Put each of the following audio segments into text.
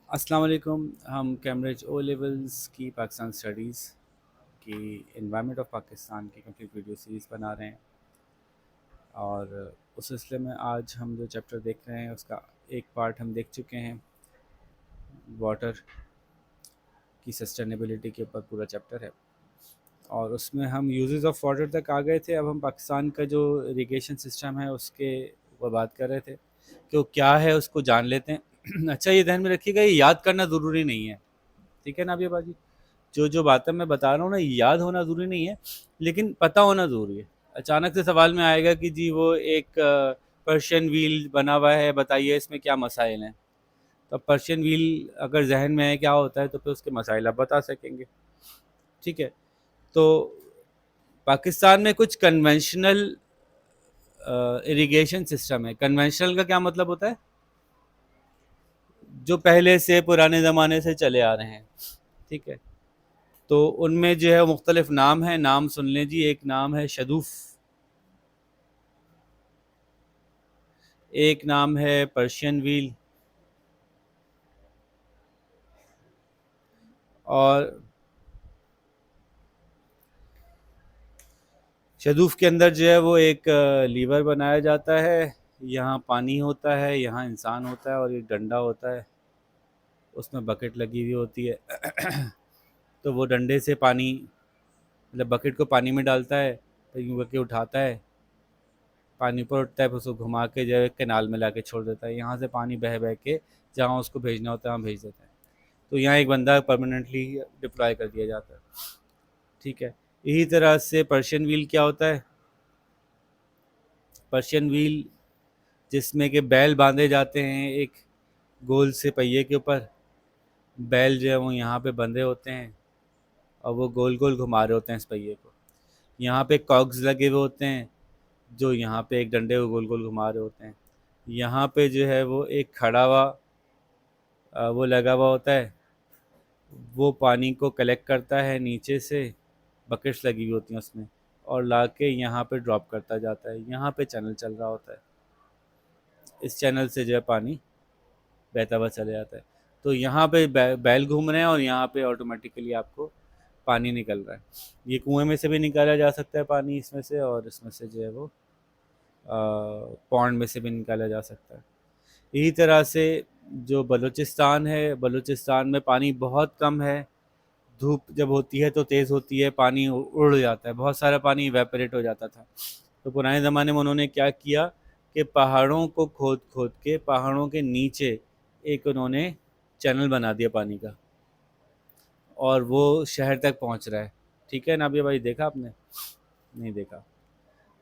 अस्सलाम वालेकुम। हम कैम्ब्रिज ओ लेवल्स की पाकिस्तान स्टडीज़ की इन्वायरमेंट ऑफ पाकिस्तान की कंप्लीट वीडियो सीरीज़ बना रहे हैं और उस सिलसिले में आज हम जो चैप्टर देख रहे हैं उसका एक पार्ट हम देख चुके हैं। वाटर की सस्टेनेबिलिटी के ऊपर पूरा चैप्टर है और उसमें हम यूजेस ऑफ वाटर तक आ गए थे। अब हम पाकिस्तान का जो इरिगेशन सिस्टम है उसके ऊपर बात कर रहे थे कि वो क्या है, उसको जान लेते हैं। अच्छा, ये ध्यान में रखिएगा, ये याद करना ज़रूरी नहीं है, ठीक है ना? अभी बाजी जो जो बातें मैं बता रहा हूँ ना, याद होना ज़रूरी नहीं है, लेकिन पता होना ज़रूरी है। अचानक से सवाल में आएगा कि जी वो एक पर्शियन व्हील बना हुआ है, बताइए इसमें क्या मसाइल हैं। तो पर्शियन व्हील अगर जहन में है क्या होता है तो फिर उसके मसाइल आप बता सकेंगे, ठीक है? तो पाकिस्तान में कुछ कन्वेंशनल इरिगेशन सिस्टम है। कन्वेंशनल का क्या मतलब होता है? जो पहले से पुराने ज़माने से चले आ रहे हैं, ठीक है? तो उनमें जो है मुख्तलिफ नाम है, नाम सुन लें जी। एक नाम है शदूफ, एक नाम है पर्शियन व्हील, और शदूफ के अंदर जो है वो एक लीवर बनाया जाता है। यहाँ पानी होता है, यहाँ इंसान होता है और एक डंडा होता है, उसमें बकेट लगी हुई होती है। तो वो डंडे से पानी, मतलब बकेट को पानी में डालता है, फिर यूँ करके उठाता है, पानी ऊपर उठता है, फिर उसको घुमा के जो है कैनाल में ला के छोड़ देता है। यहाँ से पानी बह बह के जहाँ उसको भेजना होता है वहाँ भेज देता है। तो यहाँ एक बंदा परमानेंटली डिप्लॉय कर दिया जाता है, ठीक है? यही तरह से पर्शियन व्हील क्या होता है? पर्शियन व्हील जिसमें कि बैल बांधे जाते हैं एक गोल से पहिए के ऊपर। बैल जो है वो यहाँ पे बंधे होते हैं और वो गोल गोल घुमा रहे होते हैं इस पहिए को। यहाँ पे कॉग्स लगे हुए होते हैं जो यहाँ पे एक डंडे को गोल गोल घुमा रहे होते हैं। यहाँ पे जो है वो एक खड़ा हुआ वो लगा हुआ होता है, वो पानी को कलेक्ट करता है नीचे से, बकेट्स लगी हुई होती हैं उसमें, और ला के यहाँ पे ड्रॉप करता जाता है। यहाँ पे चैनल चल रहा होता है, इस चैनल से जो है पानी बहता हुआ चले जाता है। तो यहाँ पे बैल घूम रहे हैं और यहाँ पे ऑटोमेटिकली आपको पानी निकल रहा है। ये कुएं में से भी निकाला जा सकता है पानी इसमें से, और इसमें से जो है वो पॉन्ड में से भी निकाला जा सकता है। यही तरह से जो बलूचिस्तान है, बलूचिस्तान में पानी बहुत कम है। धूप जब होती है तो तेज़ होती है, पानी उड़ जाता है, बहुत सारा पानी इवेपोरेट हो जाता था। तो पुराने ज़माने में उन्होंने क्या किया कि पहाड़ों को खोद खोद के पहाड़ों के नीचे एक उन्होंने चैनल बना दिया पानी का, और वो शहर तक पहुंच रहा है। ठीक है ना? अभी भाई देखा आपने? नहीं देखा।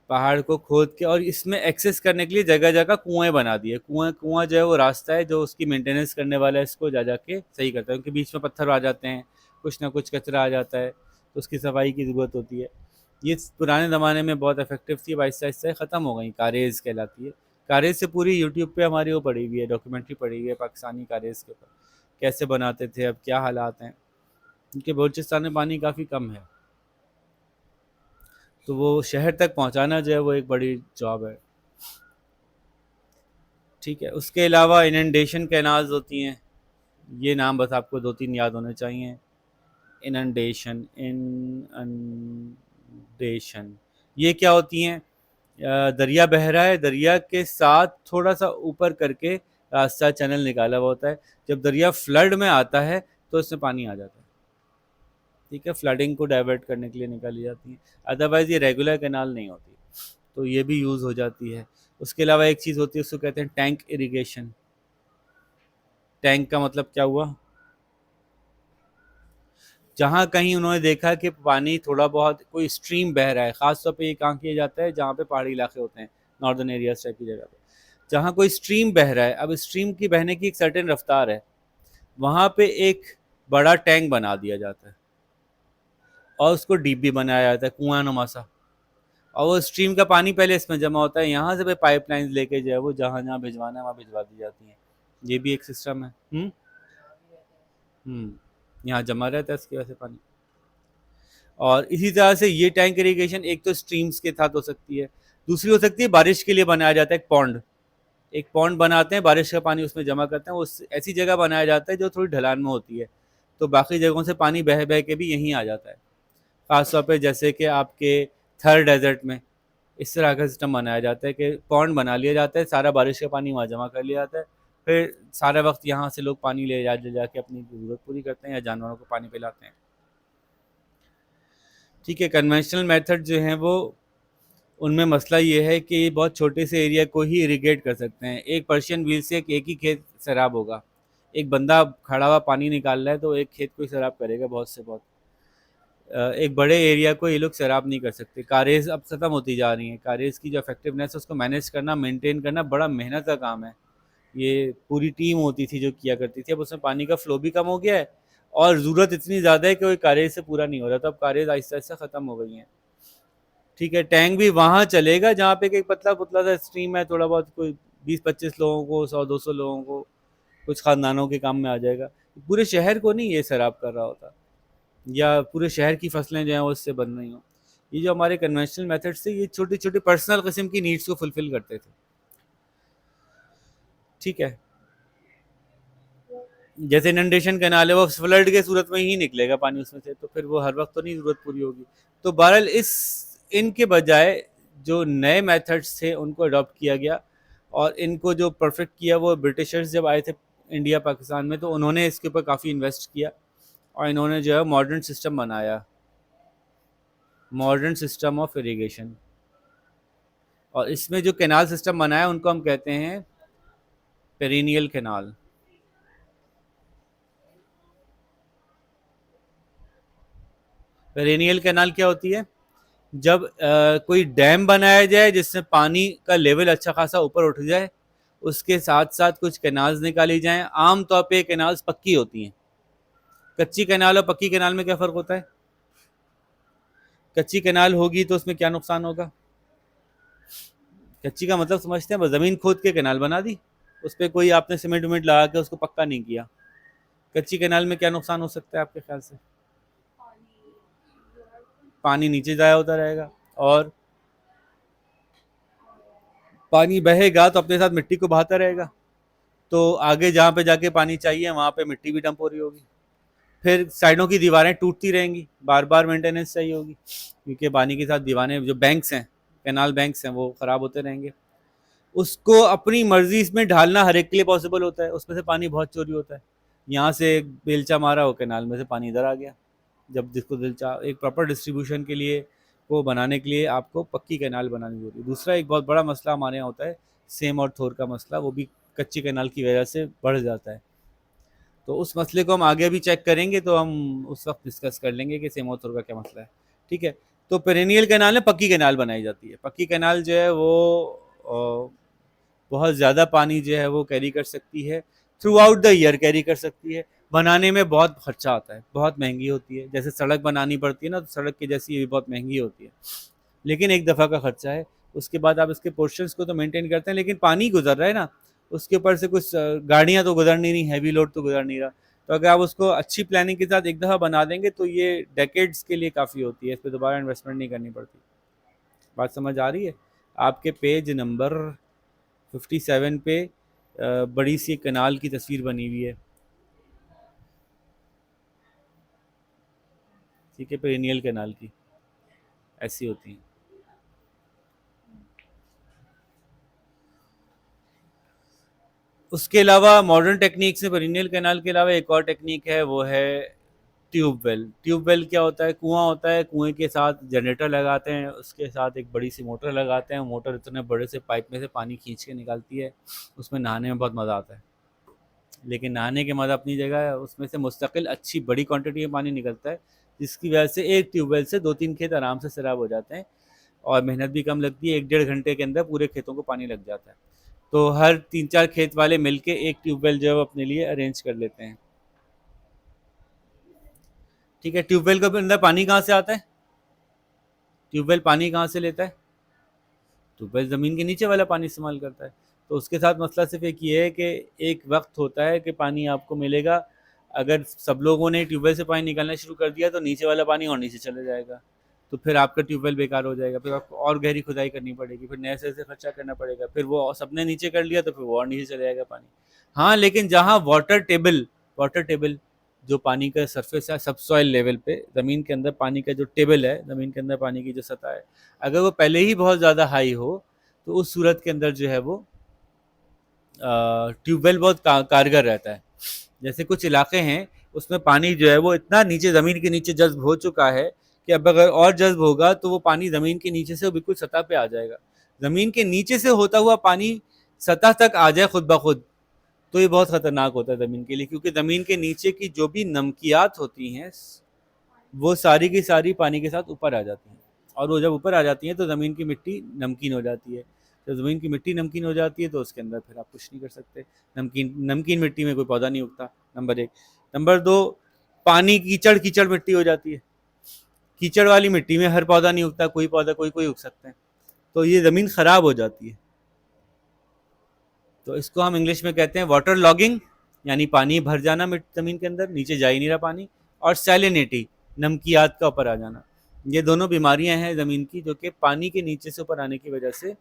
पहाड़ को खोद के और इसमें एक्सेस करने के लिए जगह जगह कुएं बना दिए। कुआं कुआं जो है वो रास्ता है जो उसकी मेंटेनेंस करने वाला है, इसको जा जाके सही करता है, क्योंकि बीच में पत्थर आ जाते हैं, कुछ ना कुछ कचरा आ जाता है, तो उसकी सफाई की ज़रूरत होती है। ये पुराने ज़माने में बहुत इफेक्टिव थी, अब आहिस्ता आहिस्ता ख़त्म हो गई। कारेज़ कहलाती है। कारेज़ से पूरी यूट्यूब पे हमारी वो पड़ी हुई है, डॉक्यूमेंट्री पड़ी हुई है पाकिस्तानी कारेज़ के ऊपर, कैसे बनाते थे, अब क्या हालात हैं। क्योंकि बलूचिस्तान में पानी काफ़ी कम है, तो वो शहर तक पहुंचाना जो है वो एक बड़ी जॉब है, ठीक है? उसके अलावा इनंडेशन कैनाल्स होती हैं। ये नाम बस आपको दो तीन याद होने चाहिए। इनंडेशन, इनंडेशन, ये क्या होती हैं? दरिया बह रहा है, दरिया के साथ थोड़ा सा ऊपर करके रास्ता चैनल निकाला हुआ होता है। जब दरिया फ्लड में आता है तो इसमें पानी आ जाता है, ठीक है? फ्लडिंग को डाइवर्ट करने के लिए निकाली जाती है। अदरवाइज ये रेगुलर कैनाल नहीं होती, तो ये भी यूज़ हो जाती है। उसके अलावा एक चीज़ होती है, उसको कहते हैं टैंक इरिगेशन। टैंक का मतलब क्या हुआ? जहाँ कहीं उन्होंने देखा कि पानी थोड़ा बहुत कोई स्ट्रीम बह रहा है, ख़ास तौर पे ये कहाँ किया जाता है जहाँ पे पहाड़ी इलाके होते हैं, नॉर्दर्न एरियाज टाइप की जगह पे, जहाँ कोई स्ट्रीम बह रहा है। अब स्ट्रीम की बहने की एक सर्टेन रफ्तार है, वहाँ पे एक बड़ा टैंक बना दिया जाता है और उसको डीप भी बनाया जाता है, कुआं नुमा सा। और वो स्ट्रीम का पानी पहले इसमें जमा होता है, यहाँ से फिर पाइपलाइन लेके जो है वो जहाँ जहाँ भिजवाना है वहाँ भिजवा दी जाती हैं। ये भी एक सिस्टम है। यहाँ जमा रहता है इसकी वजह से पानी। और इसी तरह से ये टैंक इरिगेशन एक तो स्ट्रीम्स के साथ हो सकती है, दूसरी हो सकती है बारिश के लिए बनाया जाता है एक पॉन्ड, एक पॉन्ड बनाते हैं, बारिश का पानी उसमें जमा करते हैं, उस ऐसी जगह बनाया जाता है जो थोड़ी ढलान में होती है, तो बाकी जगहों से पानी बह बह के भी यहीं आ जाता है। खासतौर पे जैसे कि आपके थर डेजर्ट में इस तरह का सिस्टम बनाया जाता है कि पॉन्ड बना लिया जाता है, सारा बारिश का पानी वहाँ जमा कर लिया जाता है, फिर सारा वक्त यहाँ से लोग पानी ले जाके अपनी ज़रूरत पूरी करते हैं या जानवरों को पानी पिलाते हैं। ठीक है, कन्वेंशनल मेथड जो हैं वो, उनमें मसला ये है कि बहुत छोटे से एरिया को ही इरिगेट कर सकते हैं। एक पर्शियन व्हील से एक ही खेत सैराब होगा। एक बंदा खड़ा हुआ पानी निकाल रहा है तो एक खेत को ही सैराब करेगा बहुत से बहुत। एक बड़े एरिया को ये लोग सैराब नहीं कर सकते। कारेज अब ख़त्म होती जा रही हैं। कारेज की जो इफेक्टिवनेस है उसको मैनेज करना, मेंटेन करना बड़ा मेहनत का काम है। ये पूरी टीम होती थी जो किया करती थी, अब उसमें पानी का फ्लो भी कम हो गया है और ज़रूरत इतनी ज़्यादा है कि कोई कारेज से पूरा नहीं हो रहा, तो अब कारेज आहिस्ता आहिस्ता ख़त्म हो गई हैं। ठीक है, टैंक भी वहाँ चलेगा जहाँ पे एक पतला पुतला सा स्ट्रीम है, थोड़ा बहुत कोई 20-25 लोगों को, 100-200 लोगों को, कुछ खानदानों के काम में आ जाएगा। पूरे शहर को नहीं ये सैराब कर रहा होता, या पूरे शहर की फसलें जो हैं वो इससे बन रही हों। ये जो हमारे कन्वेंशनल मेथड्स थे, ये छोटी छोटी पर्सनल किस्म की नीड्स को फुलफिल करते थे। ठीक है, जैसे इनंडेशन कैनाल है, वो फ्लड के सूरत में ही निकलेगा पानी उसमें से, तो फिर वो हर वक्त तो नहीं ज़रूरत पूरी होगी। तो बहरहाल इस इनके बजाय जो नए मेथड्स थे उनको अडॉप्ट किया गया, और इनको जो परफेक्ट किया वो ब्रिटिशर्स जब आए थे इंडिया पाकिस्तान में, तो उन्होंने इसके ऊपर काफ़ी इन्वेस्ट किया और इन्होंने जो है मॉडर्न सिस्टम बनाया, मॉडर्न सिस्टम ऑफ इरिगेशन। और इसमें जो कैनाल सिस्टम बनाया उनको हम कहते हैं पेरिनियल कैनाल। पेरिनियल कैनाल क्या होती है? जब कोई डैम बनाया जाए जिससे पानी का लेवल अच्छा खासा ऊपर उठ जाए, उसके साथ साथ कुछ कैनाल्स निकाली जाएं। आम तौर पे कैनाल्स पक्की होती हैं। कच्ची कैनाल और पक्की कैनाल में क्या फ़र्क होता है? कच्ची कैनाल होगी तो उसमें क्या नुकसान होगा? कच्ची का मतलब समझते हैं, बस ज़मीन खोद के कैनाल बना दी, उस पर कोई आपने सीमेंट विमेंट लगा के उसको पक्का नहीं किया। कच्ची कैनाल में क्या नुकसान हो सकता है आपके ख्याल से? पानी नीचे ज़ाया होता रहेगा, और पानी बहेगा तो अपने साथ मिट्टी को बहाता रहेगा, तो आगे जहाँ पे जाके पानी चाहिए वहाँ पे मिट्टी भी डंप हो रही होगी। फिर साइडों की दीवारें टूटती रहेंगी, बार बार मेंटेनेंस चाहिए होगी, क्योंकि पानी के साथ दीवारें, जो बैंक्स हैं, कैनाल बैंक्स हैं, वो ख़राब होते रहेंगे। उसको अपनी मर्जी इसमें ढालना हर एक के लिए पॉसिबल होता है, उसमें से पानी बहुत चोरी होता है। यहाँ से एक बेलचा मारा, वो कैनाल में से पानी इधर आ गया। जब जिसको दिल चाह, एक प्रॉपर डिस्ट्रीब्यूशन के लिए, को बनाने के लिए आपको पक्की कैनाल बनानी होती है। दूसरा एक बहुत बड़ा मसला हमारे यहाँ होता है, सेम और थोर का मसला, वो भी कच्ची कैनाल की वजह से बढ़ जाता है। तो उस मसले को हम आगे भी चेक करेंगे, तो हम उस वक्त डिस्कस कर लेंगे कि सेम और थोर का क्या मसला है। ठीक है, तो पेरेनियल कैनाल में पक्की कैनाल बनाई जाती है। पक्की कैनाल जो है वो बहुत ज़्यादा पानी जो है वो कैरी कर सकती है, through out the year carry कर सकती है। बनाने में बहुत खर्चा आता है, बहुत महंगी होती है। जैसे सड़क बनानी पड़ती है ना, तो सड़क की जैसी ये भी बहुत महंगी होती है, लेकिन एक दफ़ा का खर्चा है। उसके बाद आप इसके पोर्शंस को तो मेंटेन करते हैं, लेकिन पानी गुजर रहा है ना, उसके ऊपर से कुछ गाड़ियाँ तो गुजर नहीं रही, हैवी लोड तो गुजर नहीं रहा। तो अगर आप उसको अच्छी प्लानिंग के साथ एक दफ़ा बना देंगे तो ये डेकेड्स के लिए काफ़ी होती है, इस पर दोबारा इन्वेस्टमेंट नहीं करनी पड़ती। बात समझ आ रही है? आपके पेज नंबर 57 पे बड़ी सी कनाल की तस्वीर बनी हुई है। ठीक है, पेरिनियल कैनाल की ऐसी होती है। उसके अलावा मॉडर्न टेक्निक से पेरिनियल कैनाल के अलावा एक और टेक्निक है, वो है ट्यूबवेल। ट्यूबवेल क्या होता है? कुआं होता है, कुएं के साथ जनरेटर लगाते हैं, उसके साथ एक बड़ी सी मोटर लगाते हैं। मोटर इतने बड़े से पाइप में से पानी खींच के निकालती है। उसमें नहाने में बहुत मज़ा आता है, लेकिन नहाने के मज़ा अपनी जगह है, उसमें से मुस्तकिल अच्छी बड़ी क्वांटिटी में पानी निकलता है, जिसकी वजह से एक ट्यूबवेल से 2-3 खेत आराम से सैराब हो जाते हैं, और मेहनत भी कम लगती है। 1-1.5 घंटे के अंदर पूरे खेतों को पानी लग जाता है। तो हर 3-4 खेत वाले मिलके एक ट्यूबवेल जो है वो अपने लिए अरेंज कर लेते हैं। ठीक है, ट्यूबवेल के अंदर पानी कहाँ से आता है? ट्यूबवेल पानी कहाँ से लेता है? ट्यूबवेल ज़मीन के नीचे वाला पानी इस्तेमाल करता है। तो उसके साथ मसला सिर्फ एक ये है कि एक वक्त होता है कि पानी आपको मिलेगा, अगर सब लोगों ने ट्यूबवेल से पानी निकालना शुरू कर दिया तो नीचे वाला पानी और नीचे चले जाएगा। तो फिर आपका ट्यूबवेल बेकार हो जाएगा, फिर आपको और गहरी खुदाई करनी पड़ेगी, फिर नए से खर्चा करना पड़ेगा, फिर वो सबने नीचे कर लिया तो फिर वो और नीचे चले जाएगा पानी। हाँ, लेकिन जहाँ वाटर टेबल जो पानी का सरफेस है, सब सॉइल लेवल पे ज़मीन के अंदर पानी का जो टेबल है, ज़मीन के अंदर पानी की जो सतह है, अगर वो पहले ही बहुत ज़्यादा हाई हो तो उस सूरत के अंदर जो है वो ट्यूबवेल बहुत कारगर रहता है। जैसे कुछ इलाके हैं उसमें पानी जो है वो इतना नीचे ज़मीन के नीचे जज्ब हो चुका है कि अब अगर और जज्ब होगा तो वो पानी ज़मीन के नीचे से बिल्कुल सतह पे आ जाएगा। ज़मीन के नीचे से होता हुआ पानी सतह तक आ जाए खुद ब खुद, तो ये बहुत खतरनाक होता है ज़मीन के लिए, क्योंकि ज़मीन के नीचे की जो भी नमकियात होती हैं वो सारी की सारी पानी के साथ ऊपर आ जाती हैं, और वो जब ऊपर आ जाती हैं तो ज़मीन की मिट्टी नमकीन हो जाती है। जब ज़मीन की मिट्टी नमकीन हो जाती है तो उसके अंदर फिर आप कुछ नहीं कर सकते। नमकीन नमकीन मिट्टी में कोई पौधा नहीं उगता, नंबर एक। नंबर दो, पानी कीचड़ कीचड़ मिट्टी हो जाती है। कीचड़ वाली मिट्टी में हर पौधा नहीं उगता, कोई पौधा कोई कोई उग सकता है, तो ये ज़मीन ख़राब हो जाती है। तो इसको हम इंग्लिश में कहते हैं वाटर लॉगिंग, यानी पानी भर जाना ज़मीन के अंदर, नीचे जा ही नहीं रहा पानी, और सैलिनिटी, नमकियात का ऊपर आ जाना। ये दोनों बीमारियां हैं ज़मीन की जो कि पानी के नीचे से ऊपर आने की वजह से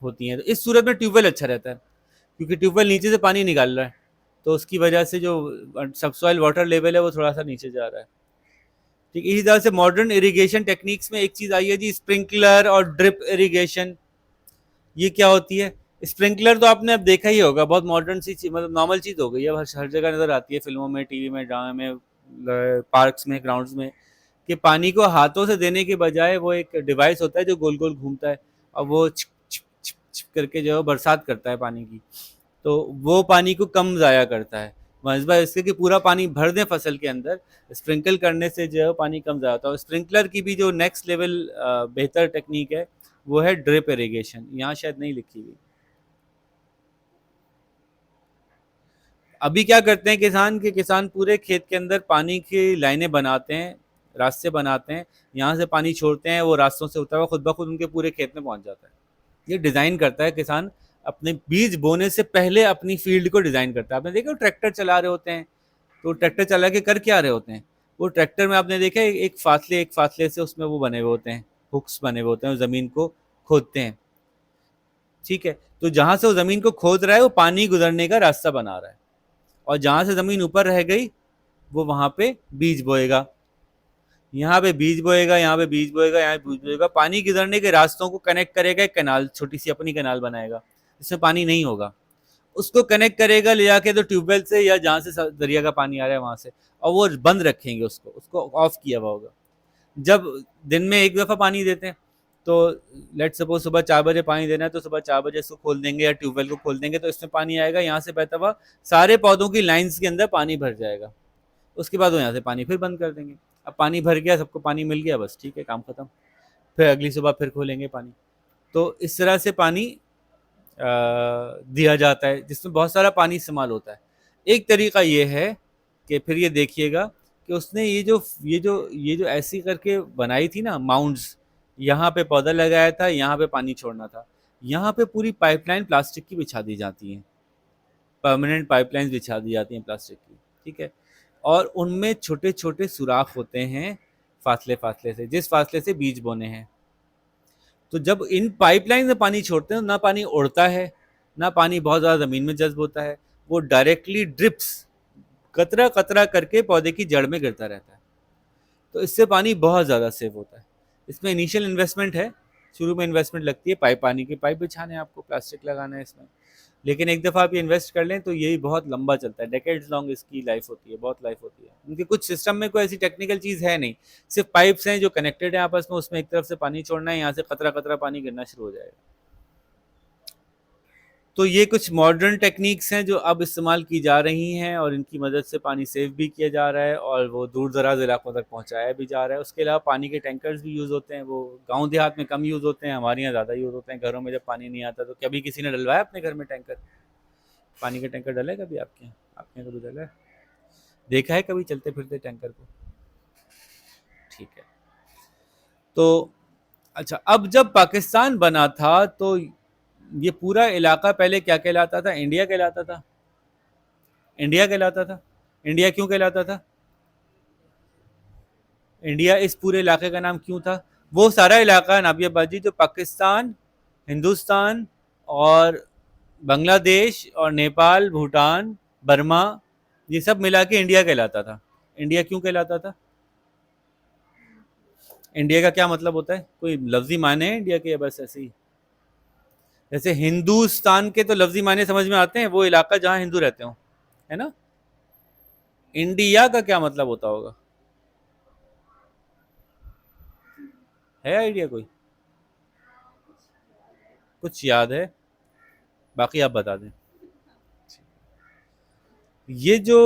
होती हैं। तो इस सूरत में ट्यूबवेल अच्छा रहता है, क्योंकि ट्यूबवेल नीचे से पानी निकाल रहा है, तो उसकी वजह से जो सबसॉइल वाटर लेवल है वो थोड़ा सा नीचे जा रहा है। ठीक इसी तरह से मॉडर्न इरिगेशन टेक्निक्स में एक चीज़ आई है जी, स्प्रिंकलर और ड्रिप इरिगेशन। ये क्या होती है? स्प्रिंकलर तो आपने अब देखा ही होगा, बहुत मॉडर्न सी चीज, मतलब नॉर्मल चीज हो गई है, हर जगह नजर आती है, फिल्मों में, टीवी में, ड्रामा में, पार्क्स में, ग्राउंड्स में, कि पानी को हाथों से देने के बजाय वो एक डिवाइस होता है जो गोल गोल घूमता है, और वो छिप छिप छिप छिप करके जो है बरसात करता है पानी की। तो वो पानी को कम ज़ाया करता है। वजह इसके कि पूरा पानी भर दें फसल के अंदर, स्प्रिंकल करने से जो है पानी कम ज़ाया होता है। और स्प्रिंकलर की भी जो नेक्स्ट लेवल बेहतर टेक्निक है वो है ड्रिप इरिगेशन, यहाँ शायद नहीं लिखी हुई। अभी क्या करते हैं किसान, के किसान पूरे खेत के अंदर पानी की लाइनें बनाते हैं, रास्ते बनाते हैं, यहाँ से पानी छोड़ते हैं, वो रास्तों से होता हुआ खुद ब खुद उनके पूरे खेत में पहुंच जाता है। ये डिज़ाइन करता है किसान, अपने बीज बोने से पहले अपनी फील्ड को डिज़ाइन करता है। आपने देखा ट्रैक्टर चला रहे होते हैं, तो ट्रैक्टर चला के कर क्या रहे होते हैं, वो ट्रैक्टर में आपने देखा एक फासले से उसमें वो बने हुए होते हैं, हुक्स बने हुए होते हैं, ज़मीन को खोदते हैं। ठीक है, तो जहाँ से वो ज़मीन को खोद रहा है वो पानी गुजरने का रास्ता बना रहा है, और जहाँ से ज़मीन ऊपर रह गई वो वहाँ पे बीज बोएगा, यहाँ पे बीज बोएगा, यहाँ पे बीज बोएगा, यहाँ बीज बोएगा, पानी गुजरने के रास्तों को कनेक्ट करेगा, एक कैनाल, छोटी सी अपनी कैनाल बनाएगा जिसमें पानी नहीं होगा, उसको कनेक्ट करेगा ले जाके तो ट्यूबवेल से या जहाँ से दरिया का पानी आ रहा है वहाँ से, और वो बंद रखेंगे, उसको उसको ऑफ किया हुआ होगा। जब दिन में एक दफ़ा पानी देते हैं, तो लेट सपोज सुबह 4 बजे पानी देना है, तो सुबह 4 बजे इसको खोल देंगे या ट्यूबवेल को खोल देंगे, तो इसमें पानी आएगा, यहाँ से बहता हुआ सारे पौधों की लाइन्स के अंदर पानी भर जाएगा। उसके बाद वो यहाँ से पानी फिर बंद कर देंगे। अब पानी भर गया, सबको पानी मिल गया, बस ठीक है, काम खत्म। फिर अगली सुबह फिर खोलेंगे पानी। तो इस तरह से पानी दिया जाता है, जिसमें बहुत सारा पानी इस्तेमाल होता है। एक तरीका ये है कि फिर ये देखिएगा कि उसने ये जो ऐसी करके बनाई थी ना माउंट्स, यहाँ पे पौधा लगाया था, यहाँ पे पानी छोड़ना था, यहाँ पे पूरी पाइपलाइन प्लास्टिक की बिछा दी जाती हैं, परमानेंट पाइपलाइंस बिछा दी जाती हैं प्लास्टिक की। ठीक है, और उनमें छोटे छोटे सुराख होते हैं फासले फासले से, जिस फासले से बीज बोने हैं। तो जब इन पाइपलाइन में पानी छोड़ते हैं, ना पानी उड़ता है, ना पानी बहुत ज़्यादा ज़मीन में जज्ब होता है, वो डायरेक्टली ड्रिप्स, कतरा कतरा करके पौधे की जड़ में गिरता रहता है। तो इससे पानी बहुत ज़्यादा सेव होता है। इसमें इनिशियल इन्वेस्टमेंट है, शुरू में इन्वेस्टमेंट लगती है, पानी की पाइप बिछाने हैं आपको, प्लास्टिक लगाना है इसमें, लेकिन एक दफ़ा आप ये इन्वेस्ट कर लें तो यही बहुत लंबा चलता है, डेकेड्स लॉन्ग इसकी लाइफ होती है, बहुत लाइफ होती है। उनके कुछ सिस्टम में कोई ऐसी टेक्निकल चीज़ है नहीं, सिर्फ पाइप्स हैं जो कनेक्टेड हैं आपस में, उसमें एक तरफ से पानी छोड़ना है, यहाँ से कतरा कतरा पानी गिरना शुरू हो जाएगा। तो ये कुछ मॉडर्न टेक्निक्स हैं जो अब इस्तेमाल की जा रही हैं, और इनकी मदद से पानी सेव भी किया जा रहा है, और वो दूर दराज इलाकों तक पहुंचाया भी जा रहा है। उसके अलावा पानी के टैंकर्स भी यूज़ होते हैं, वो गांव देहात में कम यूज़ होते हैं, हमारे यहाँ ज़्यादा यूज़ होते हैं। घरों में जब पानी नहीं आता तो कभी किसी ने डलवाया अपने घर में टैंकर, पानी का टैंकर डला है कभी आपके यहाँ? आपके यहाँ कभी डला है? देखा है कभी चलते फिरते टैंकर को? ठीक है। तो अच्छा, अब जब पाकिस्तान बना था तो ये पूरा इलाका पहले क्या कहलाता था? इंडिया कहलाता था। इंडिया कहलाता था। इंडिया क्यों कहलाता था? इंडिया इस पूरे इलाके का नाम क्यों था? वो सारा इलाका नाबिया बाजी जो पाकिस्तान, हिंदुस्तान और बांग्लादेश और नेपाल, भूटान, बर्मा, ये सब मिला के इंडिया कहलाता था। इंडिया क्यों कहलाता था? इंडिया का क्या मतलब होता है? कोई लफ्जी मायने है इंडिया के या बस ऐसे ही? जैसे हिंदुस्तान के तो लफ्जी मायने समझ में आते हैं, वो इलाका जहां हिंदू रहते हो, है ना। इंडिया का क्या मतलब होता होगा? है आइडिया कोई? कुछ याद है? बाकी आप बता दें। ये जो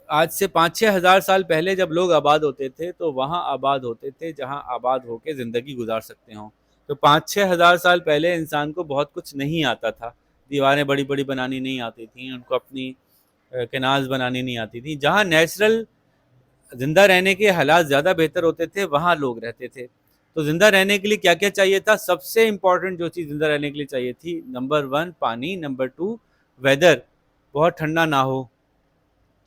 आज से 5-6 हज़ार साल पहले जब लोग आबाद होते थे तो वहाँ आबाद होते थे जहाँ आबाद होके ज़िंदगी गुजार सकते हों। तो 5-6 हज़ार साल पहले इंसान को बहुत कुछ नहीं आता था। दीवारें बड़ी बड़ी बनानी नहीं आती थी उनको, अपनी कैनाल्स बनानी नहीं आती थी। जहाँ नेचुरल ज़िंदा रहने के हालात ज़्यादा बेहतर होते थे वहाँ लोग रहते थे। तो ज़िंदा रहने के लिए क्या क्या चाहिए था? सबसे इम्पोर्टेंट जो चीज़ ज़िंदा रहने के लिए चाहिए थी, नंबर 1 पानी, नंबर 2 वेदर, बहुत ठंडा ना हो,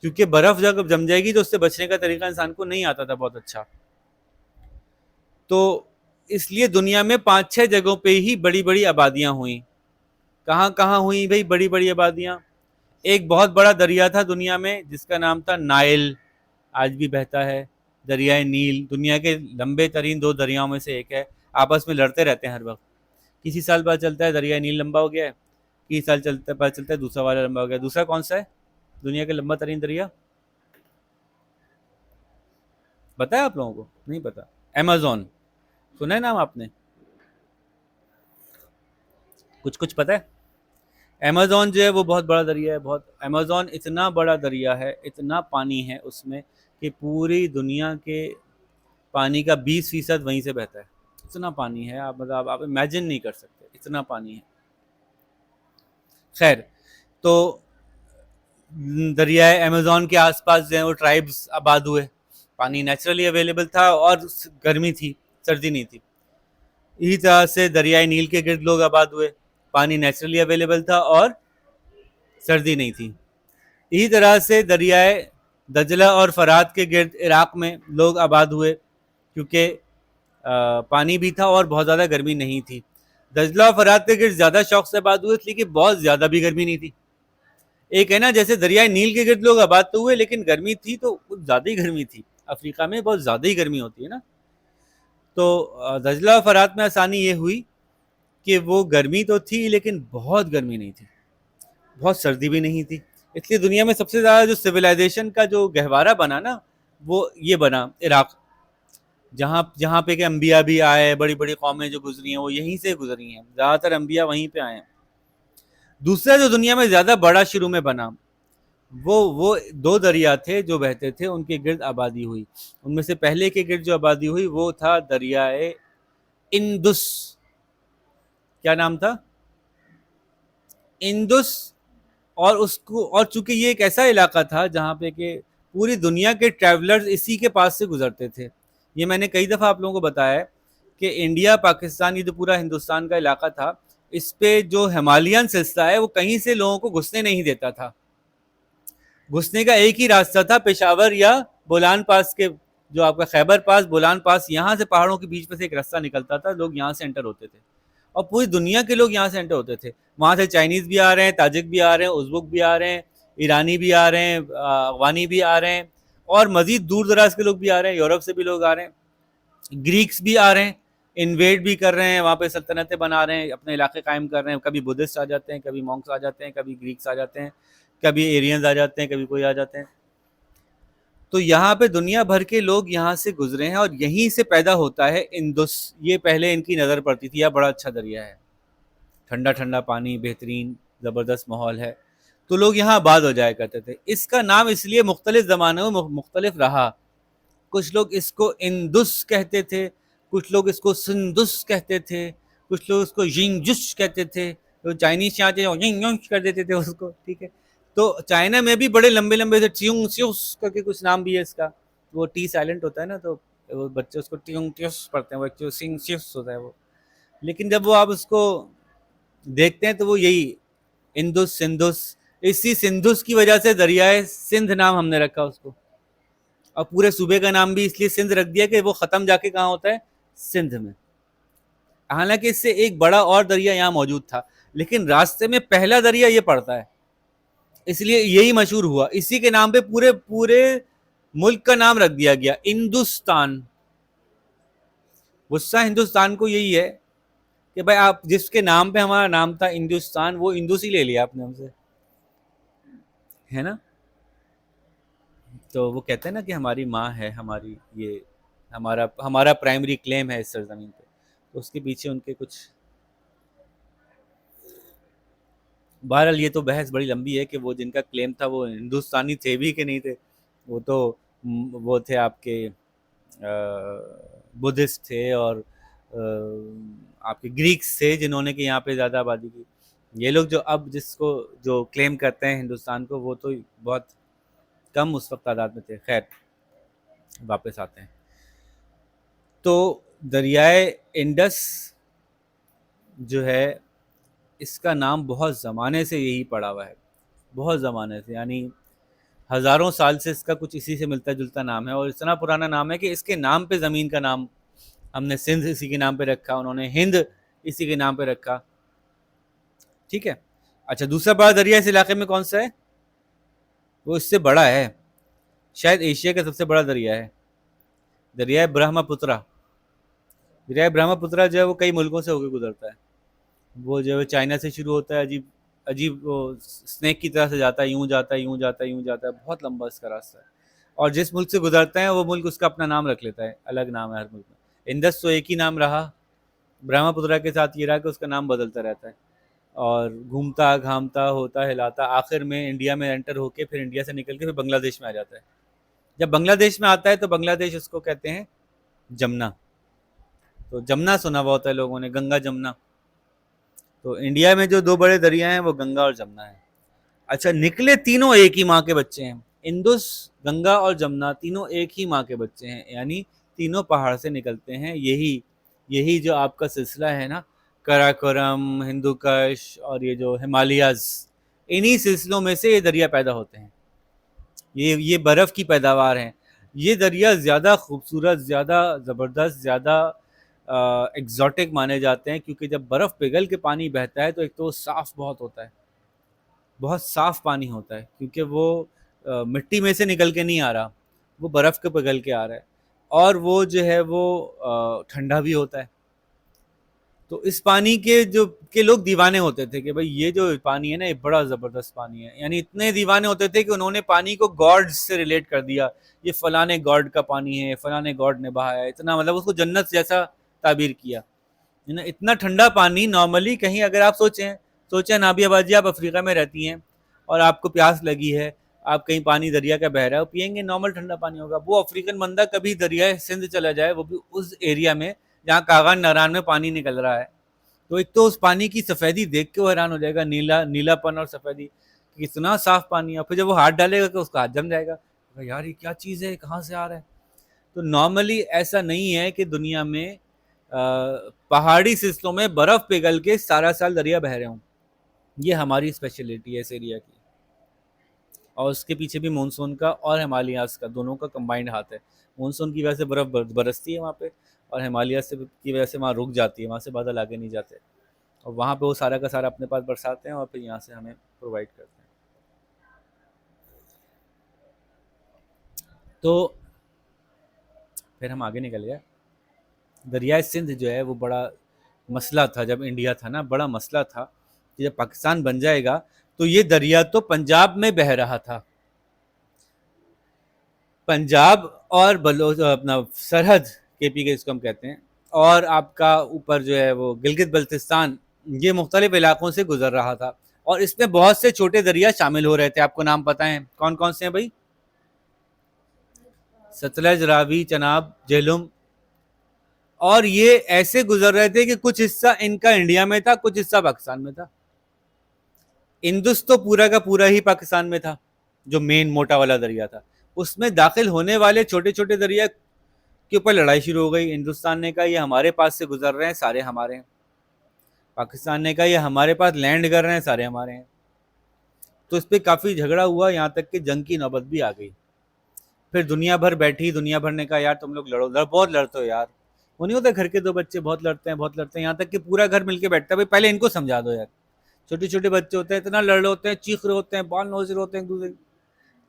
क्योंकि बर्फ जब जम जाएगी तो उससे बचने का तरीका इंसान को नहीं आता था बहुत अच्छा। तो इसलिए दुनिया में 5-6 जगहों पे ही बड़ी बड़ी आबादियां हुई। कहाँ कहाँ हुई भाई बड़ी बड़ी आबादियां? एक बहुत बड़ा दरिया था दुनिया में जिसका नाम था नाइल, आज भी बहता है। दरियाए नील दुनिया के लंबे तरीन 2 दरियाओं में से एक है। आपस में लड़ते रहते हैं हर वक्त। किसी साल पता चलता है दरियाए नील लंबा हो गया है, किसी साल चलता पता चलता है दूसरा वाला लंबा हो गया। दूसरा कौन सा है दुनिया का लंबा तरीन दरिया? पता है आप लोगों को? नहीं पता? अमेजोन, सुना है नाम आपने? कुछ कुछ पता है? अमेजोन जो है वो बहुत बड़ा दरिया है। बहुत, अमेजोन इतना बड़ा दरिया है, इतना पानी है उसमें कि पूरी दुनिया के पानी का 20% वहीं से बहता है। इतना पानी है, आप मतलब आप इमेजिन नहीं कर सकते, इतना पानी है। खैर, तो दरियाए अमेजोन के आसपास जो है वो ट्राइब्स आबाद हुए। पानी नेचुरली अवेलेबल था और गर्मी थी, सर्दी नहीं थी। इसी तरह से दरियाए नील के गिर्द लोग आबाद हुए। पानी नेचुरली अवेलेबल था और सर्दी नहीं थी। इसी तरह से दरियाए दजला और फरात के गिर्द इराक में लोग आबाद हुए, क्योंकि पानी भी था और बहुत ज़्यादा गर्मी नहीं थी। दजला और फरात के गिर्द ज़्यादा शौक से आबाद हुए इसलिए कि बहुत ज़्यादा भी गर्मी नहीं थी। एक है ना, जैसे दरियाए नील के गिर्द लोग आबाद तो हुए लेकिन गर्मी थी तो कुछ ज़्यादा ही गर्मी थी। अफ्रीका में बहुत ज़्यादा ही गर्मी होती है ना। तो दजला और फरात में आसानी ये हुई कि वो गर्मी तो थी लेकिन बहुत गर्मी नहीं थी, बहुत सर्दी भी नहीं थी। इसलिए दुनिया में सबसे ज़्यादा जो सिविलाइजेशन का जो गहवारा बना ना, वो ये बना इराक। जहाँ जहाँ पे के अम्बिया भी आए, बड़ी बड़ी कौमें जो गुजरी हैं वो यहीं से गुजरी हैं, ज़्यादातर अम्बिया वहीं पे आए हैं। दूसरा जो दुनिया में ज़्यादा बड़ा शुरू में बना, वो 2 दरिया थे जो बहते थे, उनके गिर्द आबादी हुई। उनमें से पहले के गिर्द जो आबादी हुई वो था दरियाए इंदुस। क्या नाम था? इंदुस। और उसको, और चूंकि ये एक ऐसा इलाका था जहाँ पे के पूरी दुनिया के ट्रैवलर्स इसी के पास से गुजरते थे। ये मैंने कई दफ़ा आप लोगों को बताया है कि इंडिया पाकिस्तान, ये जो पूरा हिंदुस्तान का इलाका था, इस पे जो हिमालयन सिलसिला है वो कहीं से लोगों को घुसने नहीं देता था। घुसने का एक ही रास्ता था, पेशावर या बोलान पास के, जो आपका खैबर पास, बोलान पास, यहाँ से पहाड़ों के बीच में से एक रास्ता निकलता था, लोग यहाँ से एंटर होते थे और पूरी दुनिया के लोग यहाँ से एंटर होते थे। वहाँ से चाइनीज़ भी आ रहे हैं, ताजिक भी आ रहे हैं, उज़्बुक भी आ रहे हैं, ईरानी भी आ रहे हैं, अफगानी भी आ रहे हैं और मज़ीद दूर दराज के लोग भी आ रहे हैं, यूरोप से भी लोग आ रहे हैं, ग्रीक्स भी आ रहे हैं, इन्वेड भी कर रहे हैं, वहाँ पे सल्तनतें बना रहे हैं, अपने इलाके कायम कर रहे हैं। कभी बुद्धिस्ट आ जाते हैं, कभी मॉन्क्स आ जाते हैं, कभी ग्रीक्स आ जाते हैं, कभी एरियंस आ जाते हैं, कभी कोई आ जाते हैं। तो यहाँ पे दुनिया भर के लोग यहाँ से गुजरे हैं और यहीं से पैदा होता है इंदुस। ये पहले इनकी नज़र पड़ती थी, यह बड़ा अच्छा दरिया है, ठंडा ठंडा पानी, बेहतरीन ज़बरदस्त माहौल है, तो लोग यहाँ आबाद हो जाया करते थे। इसका नाम इसलिए मुख्तलिफ ज़मानों में मुख्तलिफ रहा। कुछ लोग इसको इंदुस कहते थे, कुछ लोग इसको सिंधुस कहते थे, कुछ लोग इसको यिंगजुस कहते थे, तो चाइनीज यहाँ यिंग कर देते थे उसको, ठीक है। तो चाइना में भी बड़े लंबे लंबे से ट्यूंग स्यूस करके कुछ नाम भी है इसका। वो टी साइलेंट होता है ना, तो वो बच्चे उसको ट्यूंग ट्यूस पढ़ते हैं, वो एक्चुअली सिंग स्यूस होता है वो। लेकिन जब वो आप उसको देखते हैं तो वो यही इंदुस सिंधुस, इसी सिंधुस की वजह से दरियाए सिंध नाम हमने रखा उसको। और पूरे सूबे का नाम भी इसलिए सिंध रख दिया कि वो खत्म जाके कहाँ होता है, सिंध में। हालांकि इससे एक बड़ा और दरिया यहाँ मौजूद था, लेकिन रास्ते में पहला दरिया ये पड़ता है, इसलिए यही मशहूर हुआ। इसी के नाम पे पूरे पूरे मुल्क का नाम रख दिया गया, हिंदुस्तान। गुस्सा हिंदुस्तान को यही है कि भाई आप जिसके नाम पे हमारा नाम था हिंदुस्तान, वो हिंदूस ही ले लिया आपने हमसे, है ना। तो वो कहते हैं ना कि हमारी माँ है हमारी, ये हमारा हमारा प्राइमरी क्लेम है इस सरजमीन पे। तो उसके पीछे उनके कुछ, बहरहाल ये तो बहस बड़ी लंबी है कि वो जिनका क्लेम था वो हिंदुस्तानी थे भी कि नहीं थे। वो तो वो थे आपके बुद्धिस्ट थे, और आपके ग्रीक्स थे जिन्होंने कि यहाँ पे ज़्यादा आबादी की। ये लोग जो अब जिसको जो क्लेम करते हैं हिंदुस्तान को, वो तो बहुत कम उस वक्त तादाद में थे। खैर, वापस आते हैं। तो दरियाए इंडस जो है, इसका नाम बहुत ज़माने से यही पड़ा हुआ है, बहुत ज़माने से, यानी हज़ारों साल से इसका कुछ इसी से मिलता जुलता नाम है। और इतना पुराना नाम है कि इसके नाम पे ज़मीन का नाम, हमने सिंध इसी के नाम पे रखा, उन्होंने हिंद इसी के नाम पे रखा। ठीक है। अच्छा, दूसरा बड़ा दरिया इस इलाके में कौन सा है? वो इससे बड़ा है, शायद एशिया का सबसे बड़ा दरिया है, दरिया ब्रह्मपुत्रा। दरिया ब्रह्मपुत्रा जो है वो कई मुल्कों से होकर गुजरता है। वो जो है चाइना से शुरू होता है, अजीब अजीब वो स्नेक की तरह से जाता है, यूं जाता है, यूं जाता है, यूं जाता है, बहुत लंबा इसका रास्ता है। और जिस मुल्क से गुजरता है वो मुल्क उसका अपना नाम रख लेता है, अलग नाम है हर मुल्क में। इंडस तो एक ही नाम रहा, ब्रह्मपुत्रा के साथ ये रहा कि उसका नाम बदलता रहता है, और घूमता घामता होता हिलाता आखिर में इंडिया में एंटर होके, फिर इंडिया से निकल के फिर बांग्लादेश में आ जाता है। जब बांग्लादेश में आता है तो बांग्लादेश उसको कहते हैं जमुना। तो जमुना सुना हुआ होता है लोगों ने, गंगा जमुना। तो इंडिया में जो दो बड़े दरिया हैं वो गंगा और जमुना है। अच्छा, निकले तीनों एक ही माँ के बच्चे हैं, इंदुस, गंगा और जमुना तीनों एक ही माँ के बच्चे हैं, यानी तीनों पहाड़ से निकलते हैं। यही यही जो आपका सिलसिला है ना, कराकोरम, हिंदू कश और ये जो हिमालयाज, इन्हीं सिलसिलों में से ये दरिया पैदा होते हैं। ये बर्फ़ की पैदावार हैं। ये दरिया ज़्यादा खूबसूरत, ज़्यादा ज़बरदस्त, ज़्यादा एग्जॉटिक माने जाते हैं, क्योंकि जब बर्फ़ पिघल के पानी बहता है तो एक तो वो साफ़ बहुत होता है, बहुत साफ़ पानी होता है, क्योंकि वो मिट्टी में से निकल के नहीं आ रहा, वो बर्फ़ के पिघल के आ रहा है। और वो जो है वो ठंडा भी होता है। तो इस पानी के जो के लोग दीवाने होते थे कि भाई ये जो पानी है ना, ये बड़ा ज़बरदस्त पानी है। यानी इतने दीवाने होते थे कि उन्होंने पानी को गॉड्स से रिलेट कर दिया, ये फलाने गॉड का पानी है, फलाने गॉड ने बहाया है, इतना मतलब उसको जन्नत जैसा ताबीर किया, है ना। इतना ठंडा पानी नॉर्मली कहीं, अगर आप सोचें नाबिया बाजी, आप अफ्रीका में रहती हैं और आपको प्यास लगी है, आप कहीं पानी दरिया का बह रहा है, पियेंगे नॉर्मल ठंडा पानी होगा। वो अफ्रीकन बंदा कभी दरिया सिंध चला जाए, वो भी उस एरिया में जहाँ कागन नारान में पानी निकल रहा है, तो एक तो उस पानी की सफ़ेदी देख के वो हैरान हो जाएगा, नीलापन और सफ़ेदी, कितना साफ पानी है। फिर जब वो हाथ डालेगा तो उसका हाथ जम जाएगा, यार ये क्या चीज़ है, कहाँ से आ रहा है। तो नॉर्मली ऐसा नहीं है कि दुनिया में पहाड़ी सिलसिलों में बर्फ़ पिघल के सारा साल दरिया बह रहे हों। ये हमारी स्पेशलिटी है इस एरिया की, और उसके पीछे भी मानसून का और हिमालयाज़ का दोनों का कंबाइंड हाथ है। मानसून की वजह से बर्फ़ बरसती है वहाँ पे, और हिमालय से की वजह से वहाँ रुक जाती है, वहाँ से बादल आगे नहीं जाते, और वहाँ पे वो सारा का सारा अपने पास बरसाते हैं और फिर यहाँ से हमें प्रोवाइड करते हैं। तो फिर हम आगे निकल गए। दरियाए सिंध जो है वो बड़ा मसला था, जब इंडिया था ना, बड़ा मसला था कि जब पाकिस्तान बन जाएगा तो ये दरिया तो पंजाब में बह रहा था, पंजाब और अपना सरहद, केपी के इसको हम कहते हैं, और आपका ऊपर जो है वो गिलगित बल्तिस्तान, ये मुख्तलिफ इलाकों से गुजर रहा था। और इसमें बहुत से छोटे दरिया शामिल हो रहे थे। आपको नाम पता है कौन कौन से हैं भाई? सतलज, रावी, चनाब, झेलुम। और ये ऐसे गुजर रहे थे कि कुछ हिस्सा इनका इंडिया में था, कुछ हिस्सा पाकिस्तान में था। इंदुस तो पूरा का पूरा ही पाकिस्तान में था, जो मेन मोटा वाला दरिया था। उसमें दाखिल होने वाले छोटे छोटे दरिया के ऊपर लड़ाई शुरू हो गई। हिंदुस्तान ने कहा ये हमारे पास से गुजर रहे हैं, सारे हमारे हैं। पाकिस्तान ने कहा ये हमारे पास लैंड कर रहे हैं, सारे हमारे हैं। तो इस पर काफ़ी झगड़ा हुआ, यहाँ तक कि जंग की नौबत भी आ गई। फिर दुनिया भर बैठी, दुनिया भर ने कहा यार तुम लोग लड़ो, बहुत लड़ते हो यार। वो नहीं होता घर के दो बच्चे बहुत लड़ते हैं, बहुत लड़ते हैं, यहाँ तक कि पूरा घर मिलके बैठता है, भाई पहले इनको समझा दो यार। छोटे छोटे बच्चे होते हैं, इतना लड़ रहे होते हैं, चीख रहे होते हैं, बाल नोच रहे होते हैं एक दूसरे।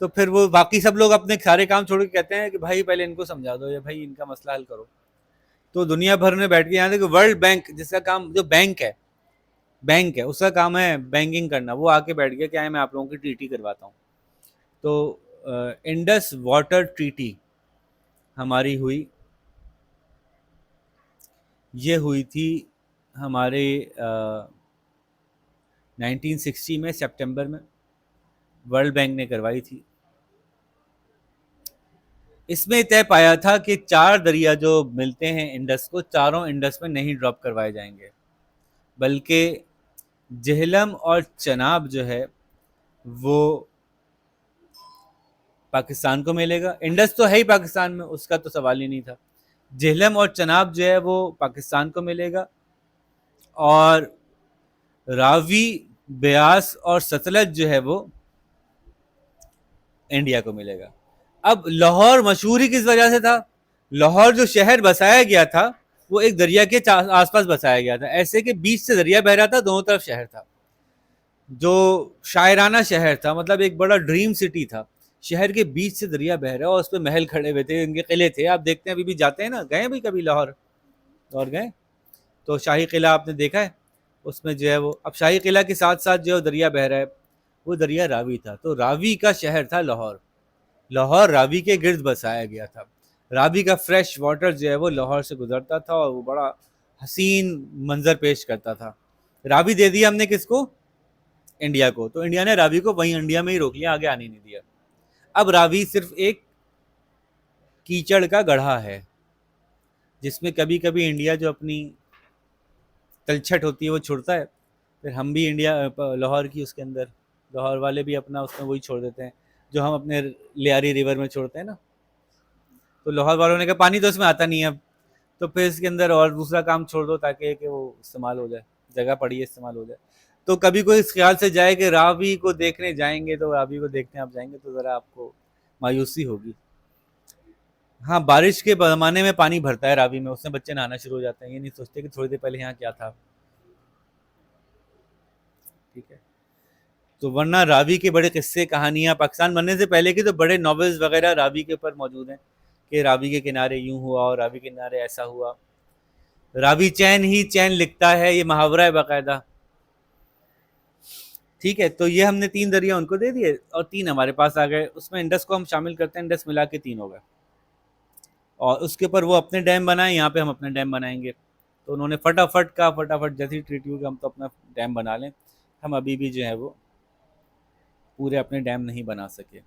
तो फिर वो बाकी सब लोग अपने सारे काम छोड़ के कहते हैं कि भाई पहले इनको समझा दो, या भाई इनका मसला हल करो। तो दुनिया भर में बैठ के, यहाँ देखो वर्ल्ड बैंक जिसका काम, जो बैंक है उसका काम है बैंकिंग करना, वो आके बैठ गया क्या है, मैं आप लोगों की ट्रीटी करवाता हूँ। तो इंडस वाटर ट्रीटी हमारी हुई, ये हुई थी हमारे 1960 में सितंबर में, वर्ल्ड बैंक ने करवाई थी। इसमें तय पाया था कि 4 दरिया जो मिलते हैं इंडस को, चारों इंडस में नहीं ड्रॉप करवाए जाएंगे, बल्कि जेहलम और चनाब जो है वो पाकिस्तान को मिलेगा। इंडस तो है ही पाकिस्तान में, उसका तो सवाल ही नहीं था। जेहलम और चनाब जो है वो पाकिस्तान को मिलेगा, और रावी, ब्यास और सतलज जो है वो इंडिया को मिलेगा। अब लाहौर मशहूर ही किस वजह से था? लाहौर जो शहर बसाया गया था वो एक दरिया के आसपास बसाया गया था, ऐसे कि बीच से दरिया बह रहा था, दोनों तरफ शहर था, जो शायराना शहर था, मतलब एक बड़ा ड्रीम सिटी था। शहर के बीच से दरिया बह रहा है और उस पर महल खड़े हुए थे, इनके किले थे, आप देखते हैं अभी भी जाते हैं ना, गए भी कभी लाहौर? और गए तो शाही किला आपने देखा है, उसमें जो है वो, अब शाही किला के साथ साथ जो दरिया बह रहा है वो दरिया रावी था। तो रावी का शहर था लाहौर, लाहौर रावी के गिर्द बसाया गया था। रावी का फ्रेश वाटर जो है वो लाहौर से गुजरता था और वो बड़ा हसीन मंजर पेश करता था। रावी दे दिया हमने किसको? इंडिया को। तो इंडिया ने रावी को वहीं इंडिया में ही रोक लिया, आगे आने नहीं दिया। अब रावी सिर्फ एक कीचड़ का गढ़ा है, जिसमें कभी कभी इंडिया जो अपनी तलछट होती है वो छोड़ता है, फिर हम भी इंडिया लाहौर की उसके अंदर, लाहौर वाले भी अपना उसमें वही छोड़ देते हैं जो हम अपने लियारी रिवर में छोड़ते हैं ना। तो लाहौर वालों ने कहा पानी तो इसमें आता नहीं है अब, तो फिर इसके अंदर और दूसरा काम छोड़ दो ताकि कि वो इस्तेमाल हो जाए, जगह पड़ी है इस्तेमाल हो जाए। तो कभी कोई इस ख्याल से जाए कि रावी को देखने जाएंगे, तो रावी को देखने आप जाएंगे तो ज़रा आपको मायूसी होगी। हाँ, बारिश के ज़माने में पानी भरता है रावी में, उसमें बच्चे नहाना शुरू हो जाते हैं, ये नहीं सोचते कि थोड़ी देर पहले यहाँ क्या था। ठीक है, तो वरना रावी के बड़े किस्से कहानियां पाकिस्तान बनने से पहले की तो बड़े नॉवेल्स वगैरह रावी के ऊपर मौजूद हैं, कि रावी के किनारे यूं हुआ और रावी के किनारे ऐसा हुआ। रावी चैन ही चैन लिखता है, ये मुहावरा है बाकायदा। ठीक है, तो ये हमने 3 दरिया उनको दे दिए और 3 हमारे पास आ गए, उसमें इंडस को हम शामिल करते हैं, इंडस मिला के 3 हो गए। और उसके ऊपर वो अपने डैम बनाए, यहाँ पे हम अपने डैम बनाएंगे। तो उन्होंने फटाफट का फटाफट जैसी ट्रीटी हुई हम तो अपना डैम बना लें। हम अभी भी जो है वो पूरे अपने डैम नहीं बना सके।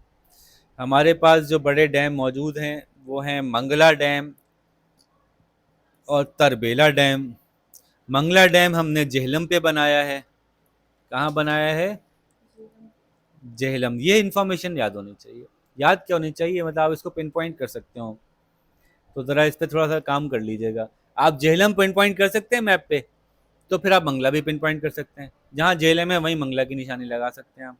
हमारे पास जो बड़े डैम मौजूद हैं वो हैं मंगला डैम और तरबेला डैम। मंगला डैम हमने जेहलम पे बनाया है। कहाँ बनाया है? जेहलम। ये इन्फॉर्मेशन याद होनी चाहिए। याद क्या होनी चाहिए, मतलब आप इसको पिन पॉइंट कर सकते हो, तो ज़रा इस पर थोड़ा सा काम कर लीजिएगा। आप जेहलम पिन पॉइंट कर सकते हैं मैप पे, तो फिर आप मंगला भी पिन पॉइंट कर सकते हैं, जहाँ जेहलम है वहीं मंगला की निशानी लगा सकते हैं आप।